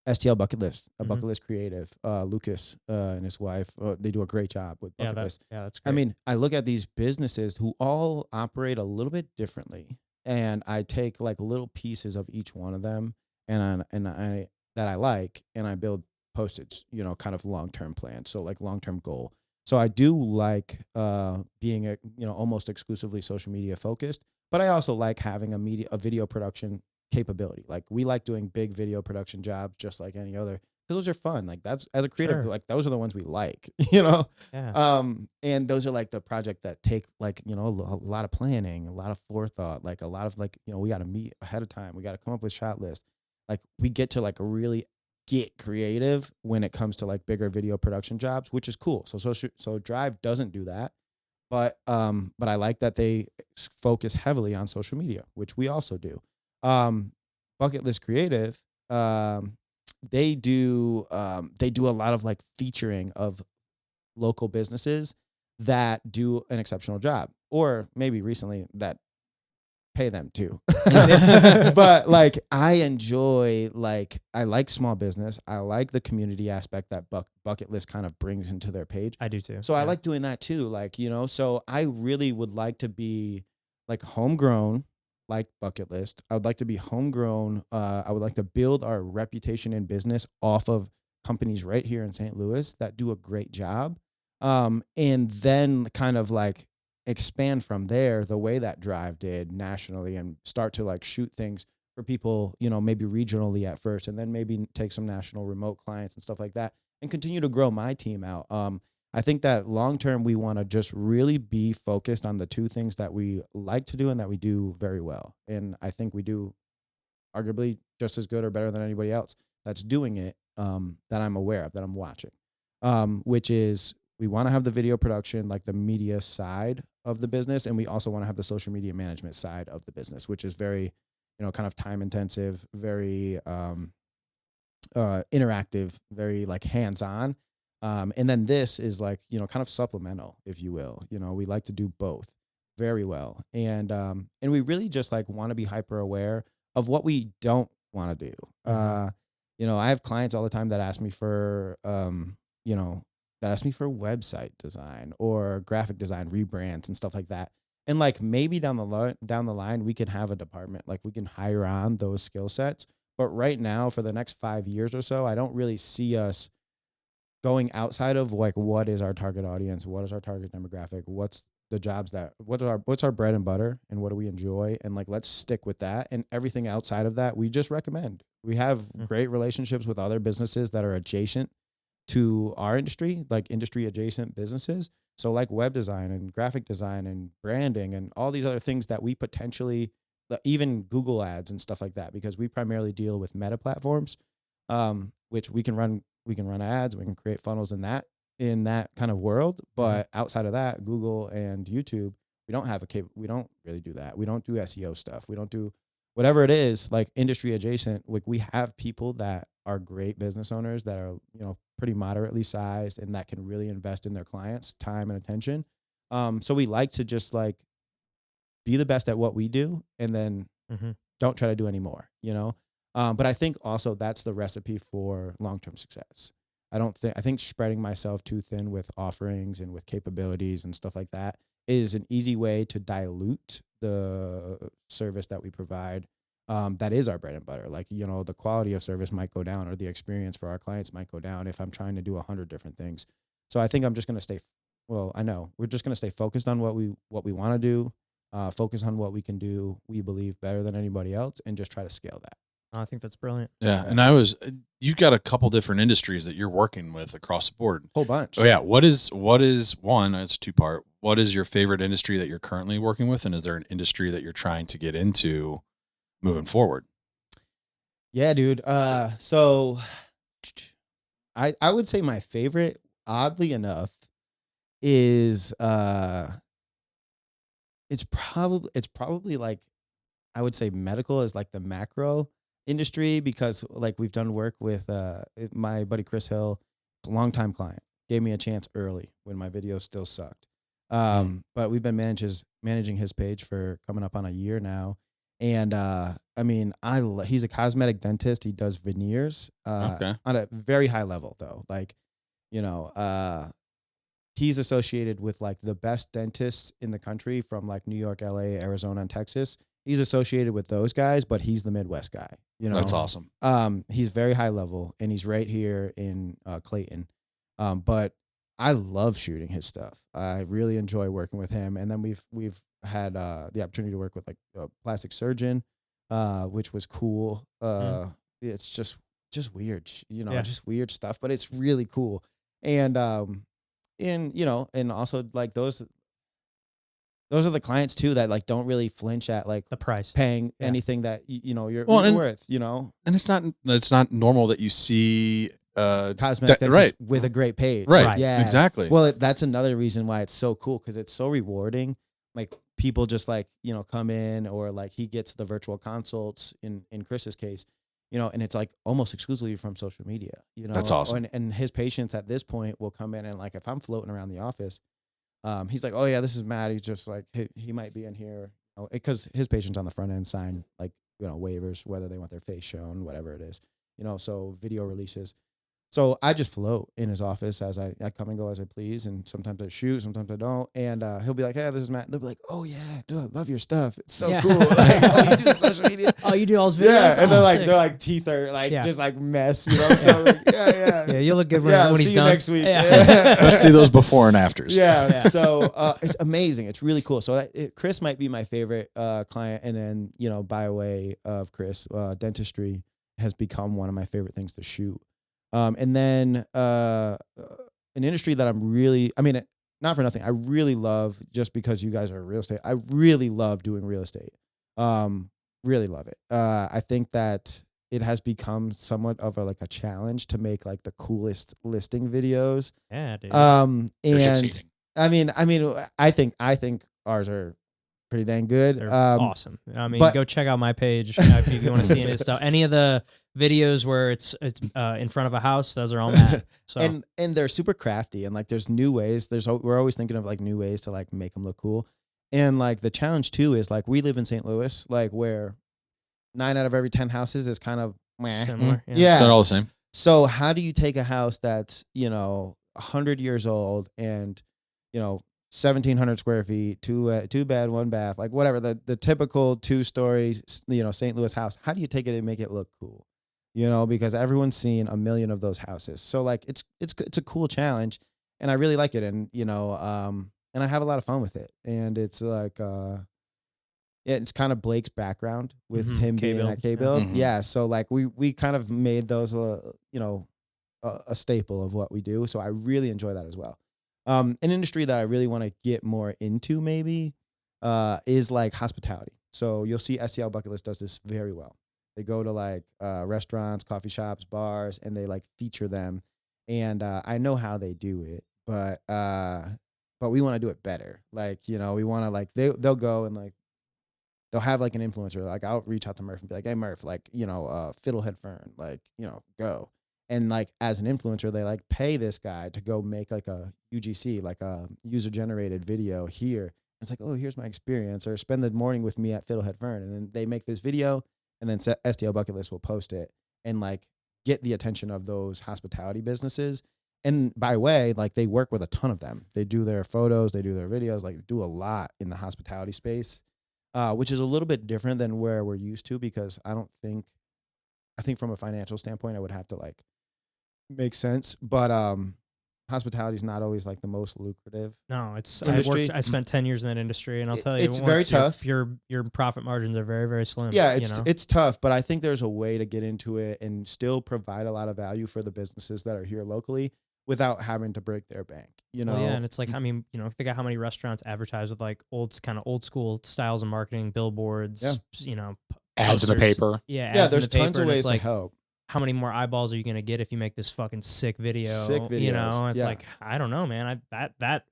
STL Bucket List, Bucket List Creative, Lucas and his wife. They do a great job with Bucket List. Yeah, that's great. I mean, I look at these businesses who all operate a little bit differently, and I take like little pieces of each one of them, and I like, and I build Postage, you know, kind of long-term plan. So like long-term goal. So I do like being almost exclusively social media focused, but I also like having a video production capability. Like we like doing big video production jobs just like any other, because those are fun. Like that's, as a creative, like those are the ones we like, you know? Yeah. And those are like the project that take like, you know, a lot of planning, a lot of forethought, like a lot of like, you know, we got to meet ahead of time. We got to come up with shot list. like we get to like really get creative when it comes to like bigger video production jobs, which is cool. So Drive doesn't do that. But I like that they focus heavily on social media, which we also do. Bucket List Creative, they do a lot of like featuring of local businesses that do an exceptional job, or maybe recently that pay them too. But like I enjoy, like I like small business. I like the community aspect that Bucket List kind of brings into their page. I do too. So I like doing that too. Like, you know, so I really would like to be like homegrown, like Bucket List. I would like to be homegrown. I would like to build our reputation in business off of companies right here in St. Louis that do a great job. And then kind of like expand from there the way that Drive did nationally and start to like shoot things for people, you know, maybe regionally at first, and then maybe take some national remote clients and stuff like that and continue to grow my team out. I think that long term, we want to just really be focused on the two things that we like to do and that we do very well. And I think we do arguably just as good or better than anybody else that's doing it, that I'm aware of, that I'm watching, which is we want to have the video production, like the media side of the business. And we also want to have the social media management side of the business, which is very, you know, kind of time intensive, very interactive, very like hands-on. And then this is like, you know, kind of supplemental, if you will. You know, we like to do both very well. And we really just like want to be hyper aware of what we don't want to do. You know, I have clients all the time that ask me for, you know, website design or graphic design, rebrands and stuff like that. And like maybe down the line, we can have a department, like we can hire on those skill sets. But right now, for the next 5 years or so, I don't really see us going outside of like, what is our target audience? What is our target demographic? What's the jobs what's our bread and butter and what do we enjoy? And like, let's stick with that. And everything outside of that, we just recommend. We have great relationships with other businesses that are adjacent to our industry, like industry adjacent businesses. So like web design and graphic design and branding and all these other things that we potentially, even Google ads and stuff like that, because we primarily deal with meta platforms, which we can run ads, we can create funnels in that kind of world. But outside of that, Google and YouTube, we don't really do that. We don't do SEO stuff. We don't do whatever it is, like industry adjacent. Like we have people that are great business owners that are, you know, pretty moderately sized and that can really invest in their clients' time and attention. So we like to just like be the best at what we do and then don't try to do any more, you know? But I think also that's the recipe for long-term success. I think spreading myself too thin with offerings and with capabilities and stuff like that is an easy way to dilute the service that we provide. That is our bread and butter. Like, you know, the quality of service might go down or the experience for our clients might go down if I'm trying to do 100 different things. So I think I'm just going to we're just going to stay focused on what we want to do, focus on what we can do, we believe better than anybody else, and just try to scale that. I think that's brilliant. Yeah. And you've got a couple different industries that you're working with across the board. Whole bunch. Oh yeah. What is one, it's two part. What is your favorite industry that you're currently working with? And is there an industry that you're trying to get into moving forward? Yeah, dude. So I would say my favorite, oddly enough, is it's probably like, I would say medical is like the macro industry, because like we've done work with my buddy Chris Hill, longtime client, gave me a chance early when my videos still sucked. But we've been managing his page for coming up on a year now. And I mean, he's a cosmetic dentist. He does veneers on a very high level, though. Like, you know, he's associated with like the best dentists in the country from like New York, LA, Arizona, and Texas. He's associated with those guys, but he's the Midwest guy. You know, that's awesome. He's very high level, and he's right here in Clayton. But I love shooting his stuff. I really enjoy working with him. And then we've had the opportunity to work with like a plastic surgeon, which was cool. It's just weird, you know, just weird stuff, but it's really cool. And you know, and also like those those are the clients too that like don't really flinch at like The price. paying Yeah. anything that you know you're, Well, you're and- worth. You know, And it's not normal that you see cosmetic dentist right. with a great page. Right. Right. Yeah. Exactly. Well, that's another reason why it's so cool because it's so rewarding. Like people just like, you know, come in or like he gets the virtual consults in Chris's case, you know, and it's like almost exclusively from social media, you know. That's awesome. And his patients at this point will come in and like if I'm floating around the office, he's like, oh yeah, this is Matt. He's just like he might be in here because his patients on the front end sign like, you know, waivers, whether they want their face shown, whatever it is, you know, so video releases. So I just float in his office as I come and go as I please. And sometimes I shoot, sometimes I don't. And he'll be like, hey, this is Matt. They'll be like, oh, yeah, dude, I love your stuff. It's so Yeah. cool. Like, oh, you do the social media. Oh, you do all those videos? Yeah. And Oh, they're sick. like teeth are like Yeah. just like mess, you know? So like, yeah. Yeah, you look good when, Yeah, when see he's you done. next week. Yeah. Yeah. Let's see those before and afters. Yeah. Yeah. So it's amazing. It's really cool. So Chris might be my favorite client. And then, you know, by way of Chris, dentistry has become one of my favorite things to shoot. And then an industry that I'm really, I mean, not for nothing, I really love just because you guys are real estate. I really love doing real estate. Really love it. I think that it has become somewhat of a challenge to make like the coolest listing videos. Yeah, dude. They're And succeeding. I mean, I think ours are pretty dang good. They're awesome. I mean, but- go check out my page if you want to see any of his stuff. Any of the videos where it's in front of a house, those are all Matt. So And they're super crafty and like there's new ways. We're always thinking of like new ways to like make them look cool. And like the challenge too is like we live in St. Louis, like where 9 out of every 10 houses is kind of meh. similar. Yeah. It's not all the same. So how do you take a house that's, you know, 100 years old and, you know, 1,700 square feet, two bed, one bath, like whatever, the typical 2-story, you know, St. Louis house. How do you take it and make it look cool? You know, because everyone's seen a million of those houses. So like it's a cool challenge and I really like it. And, you know, and I have a lot of fun with it. And it's like, it's kind of Blake's background with Mhm. him being K-Build, at K-Build. yeah. Mhm. Yeah. So like we kind of made those, you know, a staple of what we do. So I really enjoy that as well. An industry that I really want to get more into maybe is like hospitality. So you'll see STL Bucket List does this very well. They go to like restaurants, coffee shops, bars, and they like feature them. And I know how they do it, but we want to do it better. Like, you know, we want to like they'll go and like they'll have like an influencer. Like I'll reach out to Murph and be like, hey Murph, like, you know, Fiddlehead Fern, like, you know, go. And like as an influencer, they like pay this guy to go make like a UGC, like a user generated video here. It's like, oh, here's my experience, or spend the morning with me at Fiddlehead Fern. And then they make this video and then STL Bucket List will post it and like get the attention of those hospitality businesses. And by way, like they work with a ton of them. They do their photos, they do their videos, like do a lot in the hospitality space, which is a little bit different than where we're used to because I think from a financial standpoint, I would have to like make sense. But hospitality is not always like the most lucrative. no, it's Industry. I spent 10 years in that industry, and I'll tell you, It's very once your- tough. Your profit margins are very, very slim. Yeah, you know? it's tough, but I think there's a way to get into it and still provide a lot of value for the businesses that are here locally without having to break their bank. You know, Well, yeah, and it's like, I mean, you know, think of how many restaurants advertise with like old school styles of marketing, billboards, Yeah. you know, Ads in the posters. paper. Yeah, yeah, ads in there's the paper, tons of and it's ways like, to help. how many more eyeballs are you gonna get if you make this fucking sick video? Sick You know, videos, it's yeah. like I don't know, man. That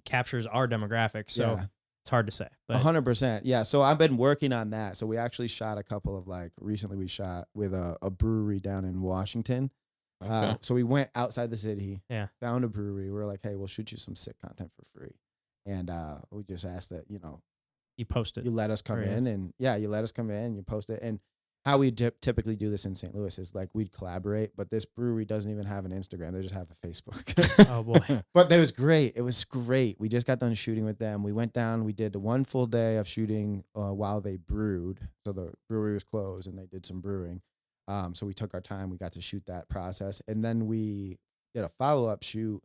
captures our demographic, so Yeah. it's hard to say. But 100%. Yeah. So I've been working on that. So we actually shot a couple of like recently we shot with a brewery down in Washington. Okay. So we went outside the city, Yeah. found a brewery. We were like, hey, we'll shoot you some sick content for free. And we just asked that, you know, you post it. you let us come Right. in and you let us come in, you post it. And how we typically do this in St. Louis is like we'd collaborate, but this brewery doesn't even have an Instagram. They just have a Facebook. Oh, boy. But that was great. It was great. We just got done shooting with them. We went down, we did one full day of shooting while they brewed. So the brewery was closed and they did some brewing. So we took our time. We got to shoot that process. And then we did a follow-up shoot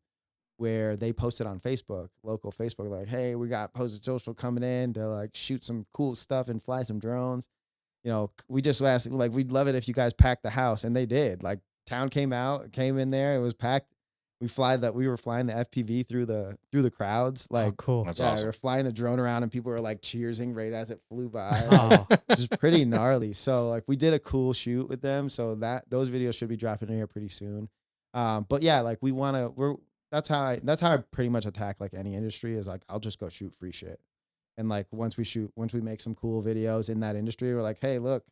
where they posted on Facebook, local Facebook, like, hey, we got Posted Social coming in to like shoot some cool stuff and fly some drones. You know, we just asked, like, we'd love it if you guys packed the house. And they did. Like, town came in there, it was packed. we were flying the FPV through the crowds. Like, Oh, cool. That's yeah, we awesome. were flying the drone around and people were like cheersing right as it flew by. Oh, Just pretty gnarly. So like we did a cool shoot with them. So those videos should be dropping in here pretty soon. But yeah, like that's how I pretty much attack like any industry is like, I'll just go shoot free shit. And like once we make some cool videos in that industry, we're like, hey, look,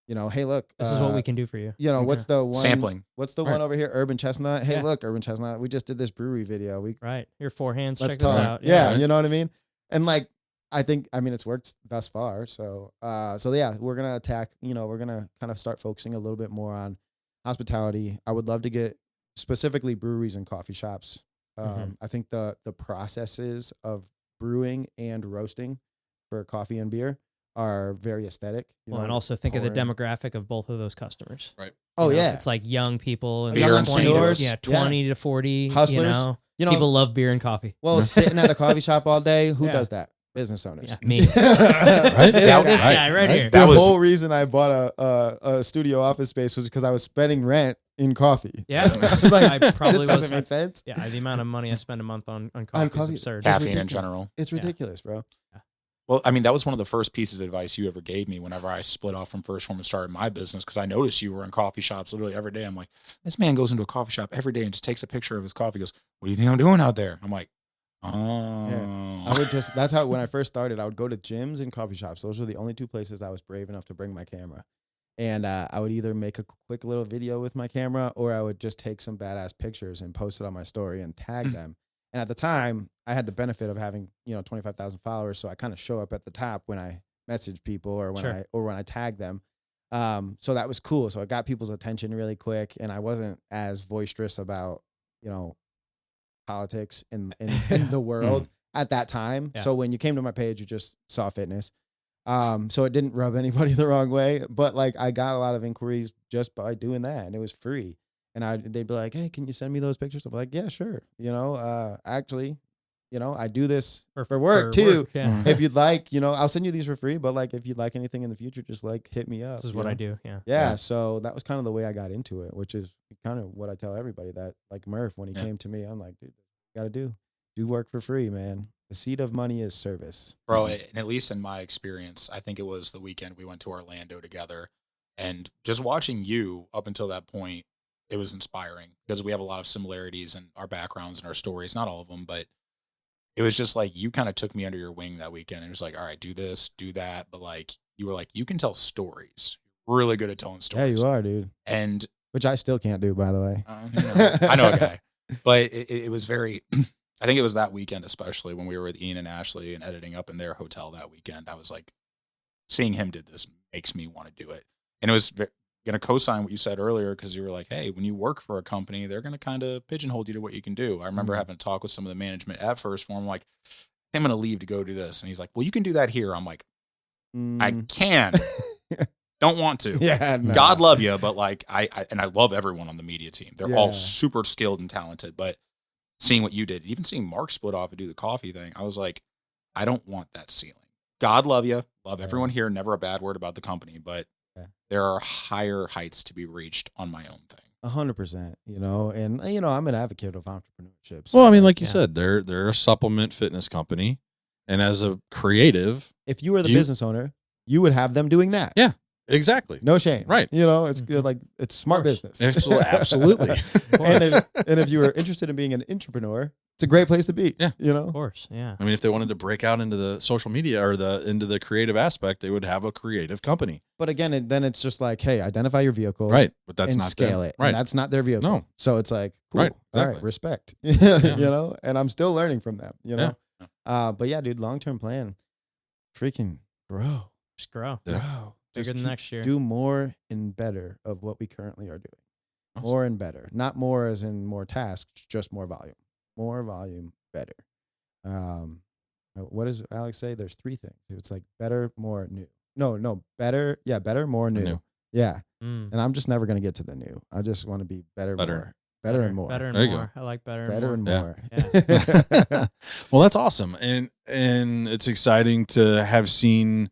this is what we can do for you. What's the one Sampling. What's the Right. one over here? Urban Chestnut. Hey, Yeah. look, Urban Chestnut. We just did this brewery video. Right. Your four hands. Let's Check this talk. out. Yeah, Right. you know what I mean? And like, I mean, it's worked thus far. So yeah, we're going to attack, we're going to kind of start focusing a little bit more on hospitality. I would love to get specifically breweries and coffee shops. Mhm. I think the processes of brewing and roasting for coffee and beer are very aesthetic. Well, and also think of the pouring. demographic of both of those customers. Oh, You know, yeah. It's like young people and Beer and 20 seniors. to, 20 to 40. Hustlers. People love beer and coffee. Well, sitting at a coffee shop all day, who Yeah. does that? Business owners. Yeah, me. Right? This Right, guy right here. That The was- whole reason I bought a studio office space was because I was spending rent in coffee. Yeah. Like, I probably this doesn't was. make sense. Yeah, the amount of money I spend a month on coffee, coffee. is absurd. Yeah. Caffeine in ridiculous. general. It's Yeah. ridiculous, bro. Well, I mean, that was one of the first pieces of advice you ever gave me whenever I split off from First Form and started my business, because I noticed you were in coffee shops literally every day. I'm like, this man goes into a coffee shop every day and just takes a picture of his coffee. He goes, what do you think I'm doing out there? I'm like, oh. I would that's how, when I first started, I would go to gyms and coffee shops. Those were the only two places I was brave enough to bring my camera. And I would either make a quick little video with my camera, or I would just take some badass pictures and post it on my story and tag them. And at the time, I had the benefit of having 25,000 followers, so I kind of show up at the top when I message people or when I tag them. So that was cool. So I got people's attention really quick, and I wasn't as boisterous about politics in the world at that time. Yeah. So when you came to my page, you just saw fitness. So it didn't rub anybody the wrong way, but like I got a lot of inquiries just by doing that, and it was free. And they'd be like, "Hey, can you send me those pictures?" I'm like, "Yeah, sure." Actually, I do this for work too. yeah. If you'd like, I'll send you these for free. But like, if you'd like anything in the future, just like hit me up. This is what I do. Yeah. Yeah. So that was kind of the way I got into it, which is kind of what I tell everybody that like Murph, when he came to me, I'm like, dude, you got to do work for free, man. The seed of money is service. Bro, and at least in my experience, I think it was the weekend we went to Orlando together, and just watching you up until that point, it was inspiring because we have a lot of similarities in our backgrounds and our stories. Not all of them, but it was just like you kind of took me under your wing that weekend. And it was like, all right, do this, do that. But like, you were like, you can tell stories. You're really good at telling Yeah, stories. you are, dude. And Which I still can't do, by the way. I know a guy, but it was very, I think it was that weekend, especially when we were with Ian and Ashley and editing up in their hotel that weekend. I was like, seeing him did this makes me want to do it. And it was going to co-sign what you said earlier, because you were like, hey, when you work for a company, they're going to kind of pigeonhole you to what you can do. I remember having a talk with some of the management at First Form, like, I'm going to leave to go do this. And he's like, well, you can do that here. I'm like, I can. Don't want to. Yeah, no. God love you, but like I love everyone on the media team. They're Yeah. all super skilled and talented. But seeing what you did, even seeing Mark split off and do the coffee thing, I was like, I don't want that ceiling. God love you, love everyone here. Never a bad word about the company, but there are higher heights to be reached on my own thing. 100%. And I'm an advocate of entrepreneurship. So Well, I mean, like you Yeah. said, they're a supplement fitness company, and as a creative, if you were the You- business owner, you would have them doing that. Yeah. exactly. No shame. Right. It's good. Like, it's smart course. business. Absolutely. and if you were interested in being an entrepreneur, it's a great place to be. Yeah. Of course. Yeah. I mean, if they wanted to break out into the social media or into the creative aspect, they would have a creative company, But again, then it's just like, hey, identify your vehicle. right? But that's and not scale them. it. right? And that's not their vehicle. No. So it's like, cool. Right, All right, exactly. respect. Yeah. And I'm still learning from them, Yeah. But yeah, dude, long-term plan, freaking grow. Just grow. Yeah. Grow. Bigger Just than keep- next year. Do more and better of what we currently are doing. Awesome. More and better. Not more as in more tasks, just more volume. More volume, better. What does Alex say? There's three things. It's like better, more, new. No, better. Yeah, better, more, new. New. Yeah. Mm. And I'm just never going to get to the new. I just want to be better, Better. more. Better and more. Better and There you more. I like better. Better and and more. more. Yeah. Well, that's awesome, and it's exciting to have seen.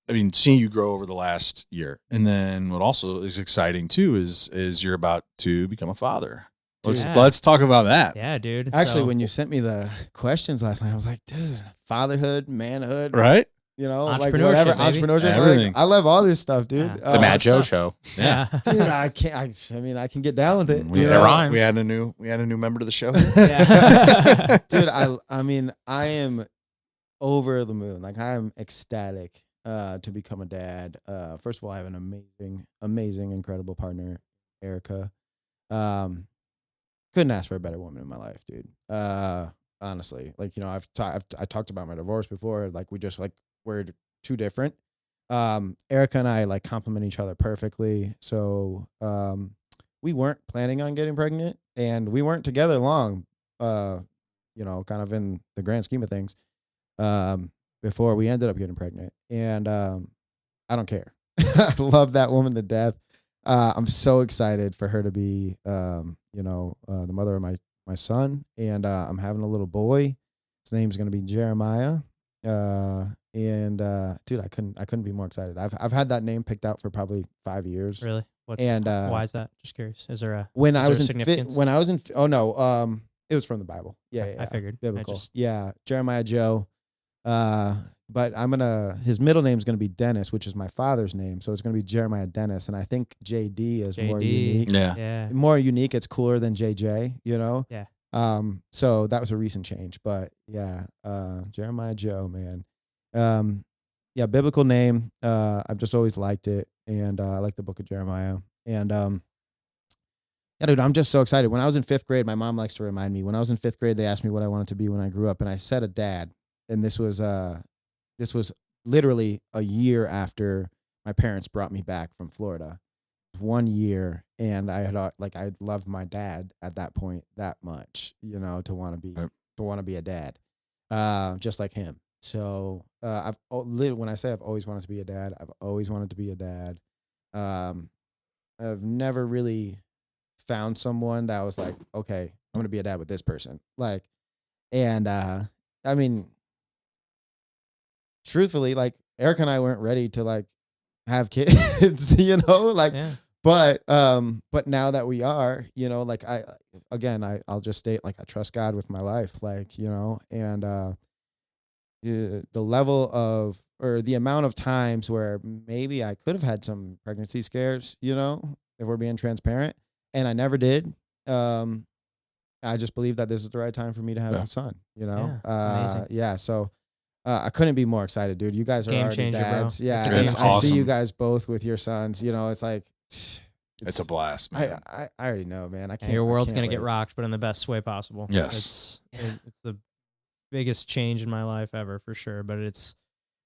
I mean, seeing you grow over the last year, and then what also is exciting too is you're about to become a father. Let's talk about that. Yeah, dude. Actually, So- when you sent me the questions last night, I was like, dude, fatherhood, manhood, Right? you know, like Entrepreneurship, whatever, baby. entrepreneurship, Everything. I love all this stuff, dude. Yeah. The Mad Joe what's show. yeah. dude, I can't. I mean, I can get down with it. We you It know? rhymes. We had a new member to the show. Yeah. Dude, I mean, I am over the moon. Like, I am ecstatic to become a dad. First of all, I have an amazing, incredible partner, Erica. Couldn't ask for a better woman in my life, dude. Honestly, like, you know, I talked about my divorce before. Like, we're too different. Erica and I like complement each other perfectly. So we weren't planning on getting pregnant, and we weren't together long. You know, kind of in the grand scheme of things. Before we ended up getting pregnant, and I don't care. I love that woman to death. I'm so excited for her to be, you know, the mother of my son, and I'm having a little boy. His name's gonna be Jeremiah. And dude, I couldn't be more excited. I've had that name picked out for probably 5 years. Really? And, why is that? Just curious. Is there a When Is I was there in significance? when I was in oh no, it was from the Bible. Yeah, I figured. I biblical. just- Yeah, Jeremiah Joe. But his middle name's gonna be Dennis, which is my father's name, so it's gonna be Jeremiah Dennis, and I think JD is more JD. unique. Yeah. Yeah. More unique. It's cooler than JJ. You know. Yeah. So that was a recent change, but yeah, Jeremiah Joe, man. Yeah, biblical name. I've just always liked it, and I like the book of Jeremiah. And yeah, dude, I'm just so excited. When I was in 5th grade, my mom likes to remind me. When I was in 5th grade, they asked me what I wanted to be when I grew up, and I said a dad. And this was literally a year after my parents brought me back from Florida. 1 year, and I loved my dad at that point that much, you know, to want to be a dad, just like him. So when I say I've always wanted to be a dad, I've always wanted to be a dad. I've never really found someone that was like, okay, I'm gonna be a dad with this person. Like, and I mean, truthfully, like, Eric and I weren't ready to like have kids, you know, like. Yeah. But now that we are, you know, like I'll just state, like, I trust God with my life, like, you know, and the level of, or the amount of times where maybe I could have had some pregnancy scares, you know, if we're being transparent, and I never did. I just believe that this is the right time for me to have a son, you know? Yeah, it's amazing. Yeah. So I couldn't be more excited, dude. You guys are Game already changer, bro. dads. Yeah. It's a and game I see changer. you guys both with your sons, you know, it's like, It's a blast, man. I already know, man. I Yeah, can't. your I world's can't gonna get wait. rocked, but in the best way possible. Yes. It's the biggest change in my life ever, for sure. But it's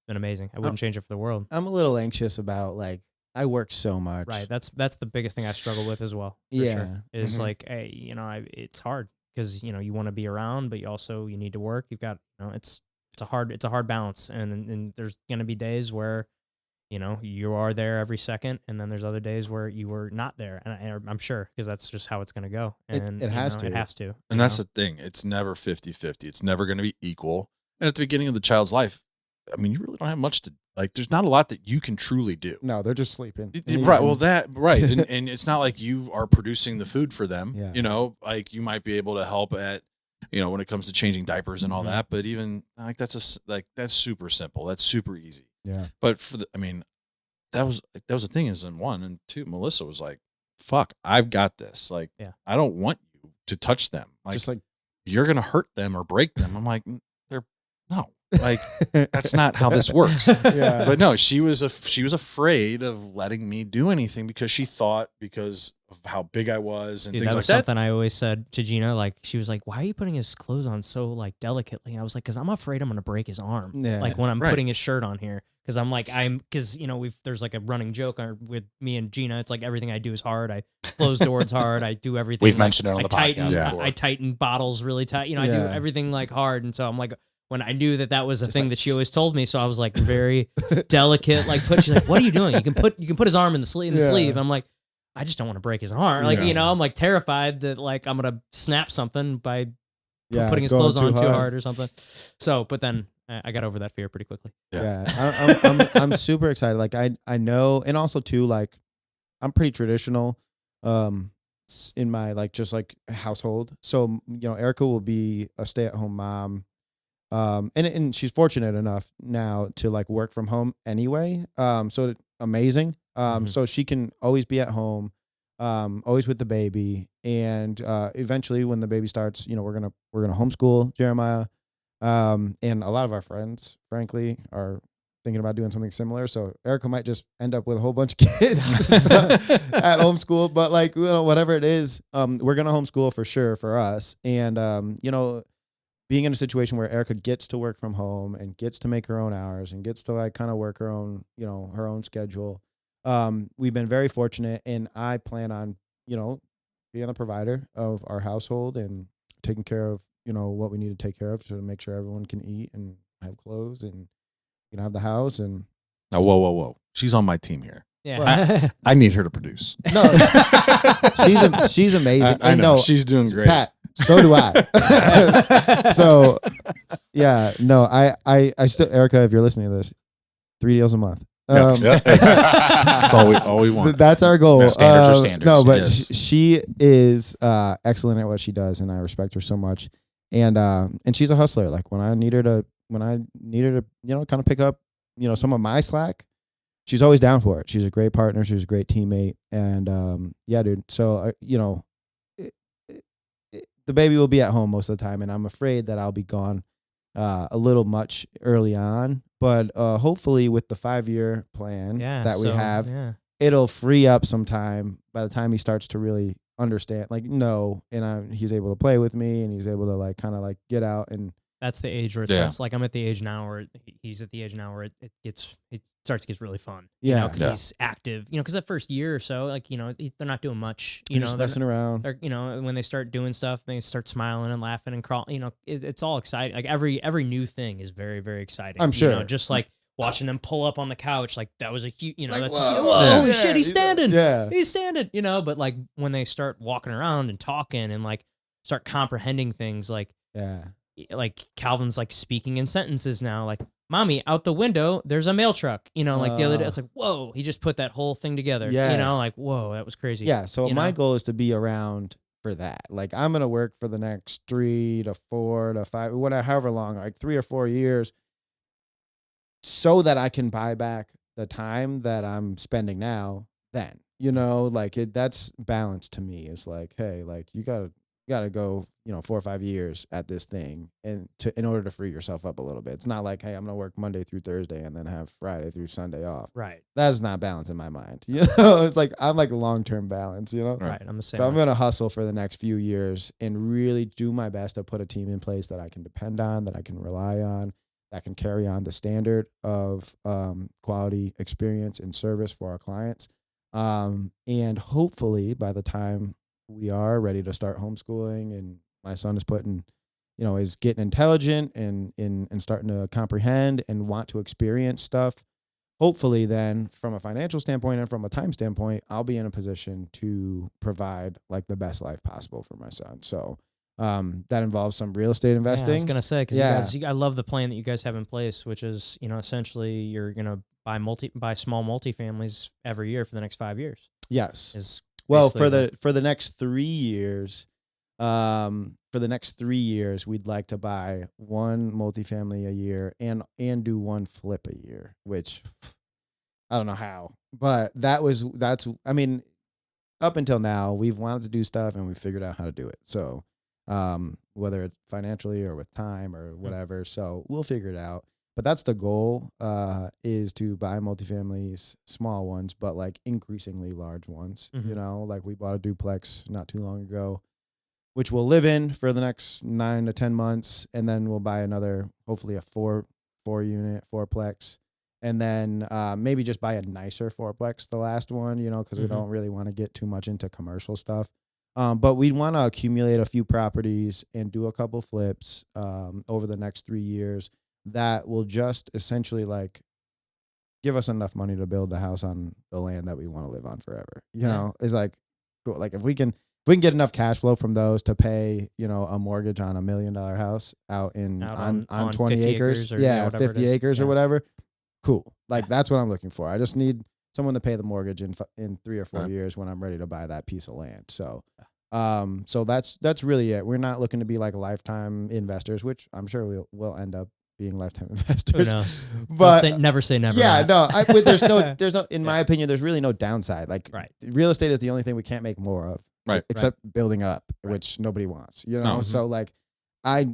been amazing. I wouldn't change it for the world. I'm a little anxious about, like, I work so much. Right. That's the biggest thing I struggle with as well. For Yeah. Sure, is Mhm. like, hey, you know, it's hard because you know you want to be around, but you need to work. You've got, you know, it's a hard balance, and there's gonna be days where, you know, you are there every second, and then there's other days where you were not there, and I'm sure because that's just how it's gonna go. And It you has know, to. It has to. And that's the thing. It's never 50-50. It's never going to be equal. And at the beginning of the child's life, I mean, you really don't have much to, like, there's not a lot that you can truly do. No, they're just sleeping. Right. Well, right. And it's not like you are producing the food for them. Yeah. You know, like you might be able to help at, you know, when it comes to changing diapers and all Mhm. that. But even like that's super simple. That's super easy. Yeah. But that was the thing is, in 1 and 2, Melissa was like, fuck, I've got this. Like, Yeah. I don't want you to touch them. Like, Just like, you're going to hurt them or break them. I'm like, no, like that's not how this works. yeah. But no, she was afraid of letting me do anything because she thought because of how big I was and Dude, things that like was that. something I always said to Gina. Like, she was like, "Why are you putting his clothes on so like delicately?" I was like, "Cause I'm afraid I'm gonna break his arm. Yeah. Like when I'm Right. putting his shirt on here. Cause cause you know there's like a running joke with me and Gina. It's like everything I do is hard. I close doors hard. I do everything. We've like, mentioned it on I the tighten, podcast Yeah. before. I tighten bottles really tight. You know, I do Yeah. everything like hard. And so I'm like, when I knew that was a Just thing like- that she always told me, so I was like very delicate. Like, she's like, "What are you doing? You can put his arm in the sleeve. Yeah. I'm like, I just don't want to break his arm. Like, Yeah. you know, I'm like terrified that like I'm gonna snap something by yeah, putting his going clothes on too hard or something. So, but then I got over that fear pretty quickly. Yeah. I'm super excited. Like I know, and also too, like I'm pretty traditional. in my like just like household. So Erica will be a stay-at-home mom, and she's fortunate enough now to like work from home anyway. So amazing. So she can always be at home, always with the baby, and eventually when the baby starts, we're gonna homeschool Jeremiah, and a lot of our friends, frankly, are thinking about doing something similar. So Erica might just end up with a whole bunch of kids at homeschool, but like, whatever it is, we're going to homeschool for sure for us. And, being in a situation where Erica gets to work from home and gets to make her own hours and gets to like kind of work her own, her own schedule. We've been very fortunate, and I plan on, being the provider of our household and taking care of, what we need to take care of to make sure everyone can eat and have clothes and have the house. And Now, whoa. She's on my team here. Yeah. I need her to produce. no, she's amazing. I know. No, She's doing great. Pat, so do I. So yeah, no, I still, Erica, if you're listening to this, 3 deals a month. Yeah. That's all we want. That's our goal. No, standards are standards. No, but Yes. she is excellent at what she does, and I respect her so much. And she's a hustler. Like when I need her to, kind of pick up, some of my slack, she's always down for it. She's a great partner. She's a great teammate. And yeah, dude. So the baby will be at home most of the time, and I'm afraid that I'll be gone a little much early on. But hopefully, with the 5-year plan that we have, it'll free up some time by the time he starts to really understand, and he's able to play with me, and he's able to like kind of like get out. And That's the age where it starts, like I'm at the age now where he's at the age now where it starts to get really fun. Yeah. Because he's active, because that first year or so, like, they're not doing much, you're just messing around. They're, when they start doing stuff, they start smiling and laughing and crawling, it's all exciting. Like every new thing is very, very exciting. I'm sure. Just like watching them pull up on the couch, like that was a huge, that's whoa. holy shit, he's standing. Yeah. He's standing, but like when they start walking around and talking and like start comprehending things, like Calvin's like speaking in sentences now, like, mommy, out the window, there's a mail truck, like the other day, it's like, whoa, he just put that whole thing together, like, whoa, that was crazy. Yeah. So my goal is to be around for that. Like I'm going to work for the next 3 to 4 to 5, whatever, however long, like 3 or 4 years, so that I can buy back the time that I'm spending now then, that's balance to me. Is like, hey, like you gotta go, 4 or 5 years at this thing in order to free yourself up a little bit. It's not like, hey, I'm gonna work Monday through Thursday and then have Friday through Sunday off. Right. That's not balance in my mind. It's like I'm like long-term balance, Right. I'm the same. So I'm gonna hustle for the next few years and really do my best to put a team in place that I can depend on, that I can rely on, that can carry on the standard of quality experience and service for our clients. And hopefully by the time we are ready to start homeschooling and my son is is getting intelligent and starting to comprehend and want to experience stuff, hopefully then from a financial standpoint and from a time standpoint, I'll be in a position to provide like the best life possible for my son. So that involves some real estate investing. I was gonna say, because I love the plan that you guys have in place, which is essentially you're gonna buy small multifamilies every year for the next 5 years. Yes. Well, for the next 3 years, we'd like to buy one multifamily a year and do one flip a year, which I don't know how, but up until now we've wanted to do stuff and we figured out how to do it. So, whether it's financially or with time or whatever, so we'll figure it out. But that's the goal, is to buy multifamilies, small ones, but like increasingly large ones. Mm-hmm. Like we bought a duplex not too long ago, which we'll live in for the next 9 to 10 months. And then we'll buy another, hopefully a four-unit, fourplex. And then maybe just buy a nicer fourplex, the last one, because we don't really want to get too much into commercial stuff. But we want to accumulate a few properties and do a couple flips over the next 3 years. That will just essentially like give us enough money to build the house on the land that we want to live on forever. It's like cool. Like if we can get enough cash flow from those to pay, a mortgage on $1 million house out on 20 acres, 50 acres or whatever. Cool. Like that's what I'm looking for. I just need someone to pay the mortgage in 3 or 4 Right. years when I'm ready to buy that piece of land. So that's really it. We're not looking to be like lifetime investors, which I'm sure we'll end up being lifetime Who investors. knows? But Never say never. yeah, right? no, there's no, in my opinion, there's really no downside. Like Right. real estate is the only thing we can't make more of, Right. except building up, Right. which nobody wants, you know? No. So like, there's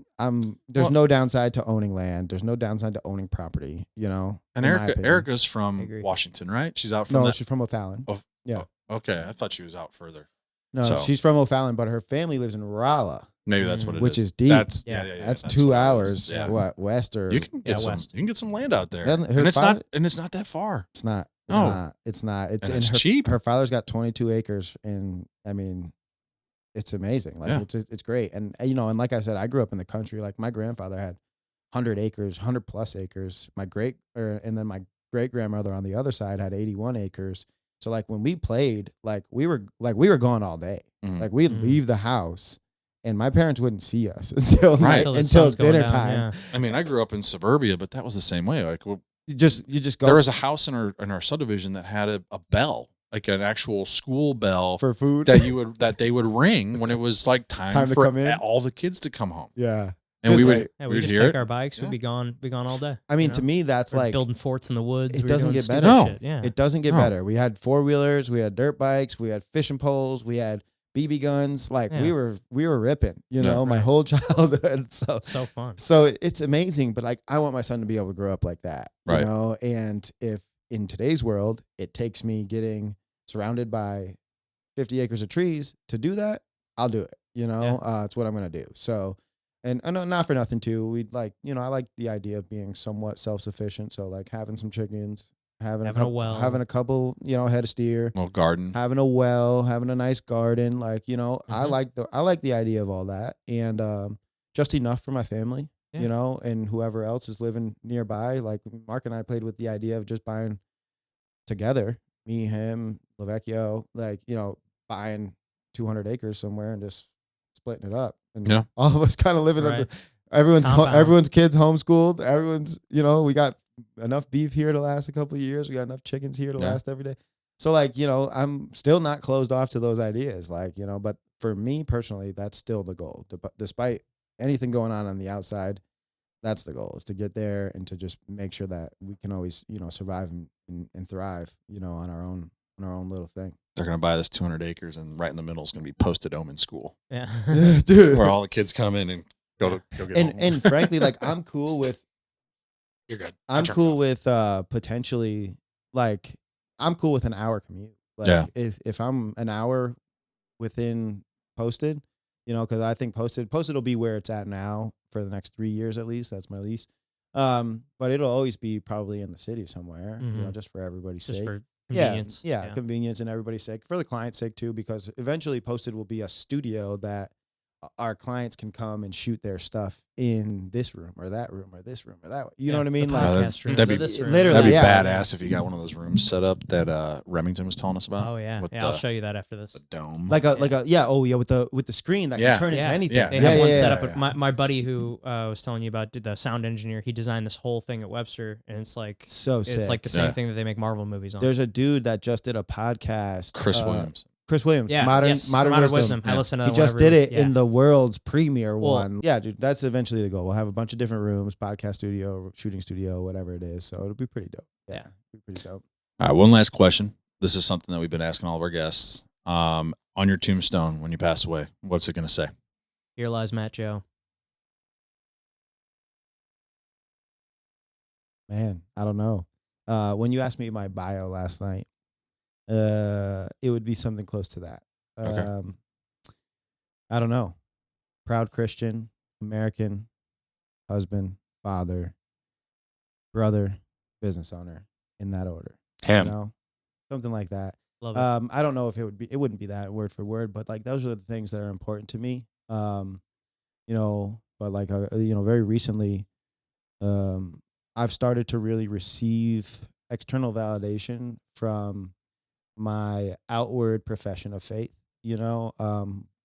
Well- no downside to owning land. There's no downside to owning property, you know? And in my opinion. Erica's I from agree. Washington, right? She's out from No, that. she's from O'Fallon. Okay, I thought she was out further. No, so- she's from O'Fallon, but her family lives in Rolla, Maybe that's what it is. which is deep. That's Yeah. That's what 2 it is. hours, Yeah. what, west or You can get some. west. You can get some land out there, Then her and it's father- not that far. It's not. No. It's not. It's And in it's her, cheap. Her father's got 22 acres, and I mean, it's amazing. Like Yeah. it's great. And you know, and like I said, I grew up in the country. Like my grandfather had 100 acres, 100 plus acres. And then my great grandmother on the other side had 81 acres. So like when we played, we were gone all day. Mhm. Like we'd Mhm. leave the house, and my parents wouldn't see us until Right. Until the until sun's going dinner down, time. yeah. I mean, I grew up in suburbia, but that was the same way. Like You just go there was a house in our subdivision that had a bell, like an actual school bell for food. that they would ring when it was like time Time to for come in? all the kids to come home, Yeah. and we would Right. Yeah, we we would just hear take it. our bikes. Yeah. We'd be gone all day. I mean, you to know? me, that's We're like building forts in the woods. it We were doesn't doing get stupid better. No. shit. Yeah. it doesn't get No. better. We had 4-wheelers, we had dirt bikes, we had fishing poles, we had BB guns. Like Yeah. we were ripping, you Yeah. know, my Right. whole childhood. So so fun. so it's amazing, but like I want my son to be able to grow up like that, you Right. know. And if in today's world it takes me getting surrounded by 50 acres of trees to do that, I'll do it. You know, it's what I'm gonna do. So, and I know not for nothing too. We like, you know, I like the idea of being somewhat self sufficient. So like having some chickens, having Having a well. having a couple, you know, head of steer, Little garden. having a well, having a nice garden. Like, you know, I Mhm. like the idea of all that, and just enough for my family, Yeah. you know, and whoever else is living nearby. Like Mark and I played with the idea of just buying together, me, him, Lavecchio, like, you know, buying 200 acres somewhere and just splitting it up, and Yeah. all of us kind of living Right. under everyone's Compound. everyone's kids homeschooled. Everyone's, you know, we got enough beef here to last a couple of years. We got enough chickens here to Yeah. last every day. So like, you know, I'm still not closed off to those ideas. Like, you know, but for me personally, that's still the goal. Despite anything going on the outside, that's the goal, is to get there and to just make sure that we can always, you know, survive and thrive, you know, on our own little thing. They're gonna buy this 200 acres, and right in the middle is gonna be Posted Omen School, Yeah. Dude. where all the kids come in and go get home. And frankly, like I'm cool with You're good. I'm Turn it cool off. with potentially, like, I'm cool with an hour commute. Like Yeah. if I'm an hour within Posted, you know, because I think Posted will be where it's at now for the next 3 years at least. That's my lease. But it'll always be probably in the city somewhere, you know, Mhm. just for everybody's Just sake. for convenience. Yeah, convenience and everybody's sake, for the client's sake too, because eventually Posted will be a studio that our clients can come and shoot their stuff in this room or that room or this room or that. You know what I mean? The Like, podcast room, that'd be- this room. literally, That'd be yeah. badass if you got one of those rooms set up that Remington was telling us about. Oh yeah. With Yeah, I'll the- show you that after this. The dome. like with the screen that Yeah. can turn into Yeah. anything. Yeah. They have one set up. yeah. At my buddy who was telling you about, the sound engineer. He designed this whole thing at Webster, and it's like So sick. it's like the same Yeah. thing that they make Marvel movies on. There's a dude that just did a podcast. Chris Williams. Chris Williams. yeah, Modern yes, Modern Wisdom. I listen to He that just whenever- did it yeah. in the world's premiere Well- one. Yeah, dude, that's eventually the goal. We'll have a bunch of different rooms, podcast studio, shooting studio, whatever it is. So it'll be pretty dope. Yeah, it'll be pretty dope. All right, one last question. This is something that we've been asking all of our guests. On your tombstone, when you pass away, what's it going to say? Here lies Matt Joe. Man, I don't know. When you asked me my bio last night, it would be something close to that. Okay. I don't know. Proud Christian, American, husband, father, brother, business owner, in that order. Him. You know, something like that. Love it. I don't know if it wouldn't be that word for word, but like those are the things that are important to me. You know, but like you know, very recently, I've started to really receive external validation from my outward profession of faith, you know,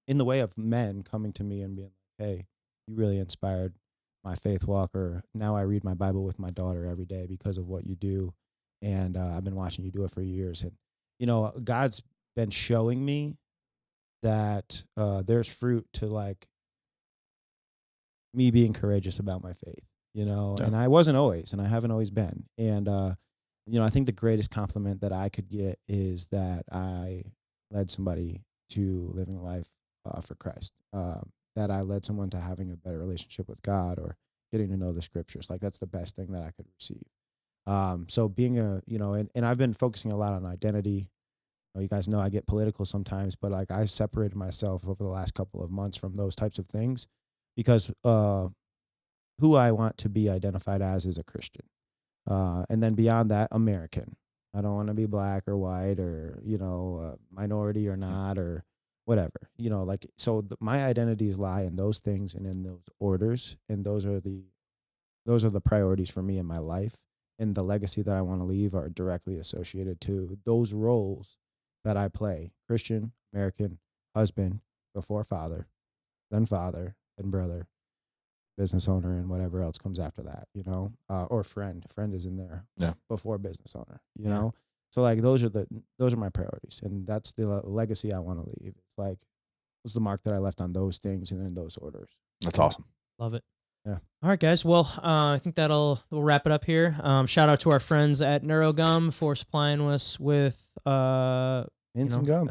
in the way of men coming to me and being like, hey, you really inspired my faith walk, or now I read my Bible with my daughter every day because of what you do. and I've been watching you do it for years. And God's been showing me that there's fruit to like me being courageous about my faith. And I wasn't always, and I haven't always been. And I think the greatest compliment that I could get is that I led somebody to living a life for Christ. That I led someone to having a better relationship with God or getting to know the scriptures. Like that's the best thing that I could receive. So being and I've been focusing a lot on identity. You guys know I get political sometimes, but like I separated myself over the last couple of months from those types of things because who I want to be identified as is a Christian. And then beyond that, American. I don't want to be black or white or, minority or not or whatever, my identities lie in those things and in those orders. And those are the priorities for me in my life. And the legacy that I want to leave are directly associated to those roles that I play: Christian, American, husband, before father, then brother, business owner, and whatever else comes after that, or friend. Friend is in there before business owner, know? So like those are my priorities, and that's the legacy I want to leave. It's like, what's the mark that I left on those things and in those orders? That's awesome. Love it. Yeah. All right, guys. Well, I think we'll wrap it up here. Shout out to our friends at NeuroGum for supplying us with some gum,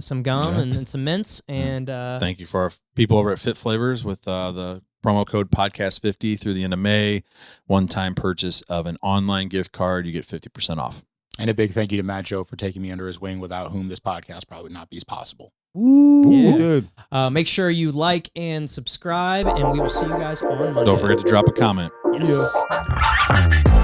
and then some mints. And thank you for our people over at Fit Flavors with the promo code podcast50 through the end of May. One-time purchase of an online gift card, you get 50% off. And a big thank you to Matt Joe for taking me under his wing, without whom this podcast probably would not be possible. Ooh, yeah. Dude. Make sure you like and subscribe, and we will see you guys on Monday. Don't forget to drop a comment. Yes. Yeah.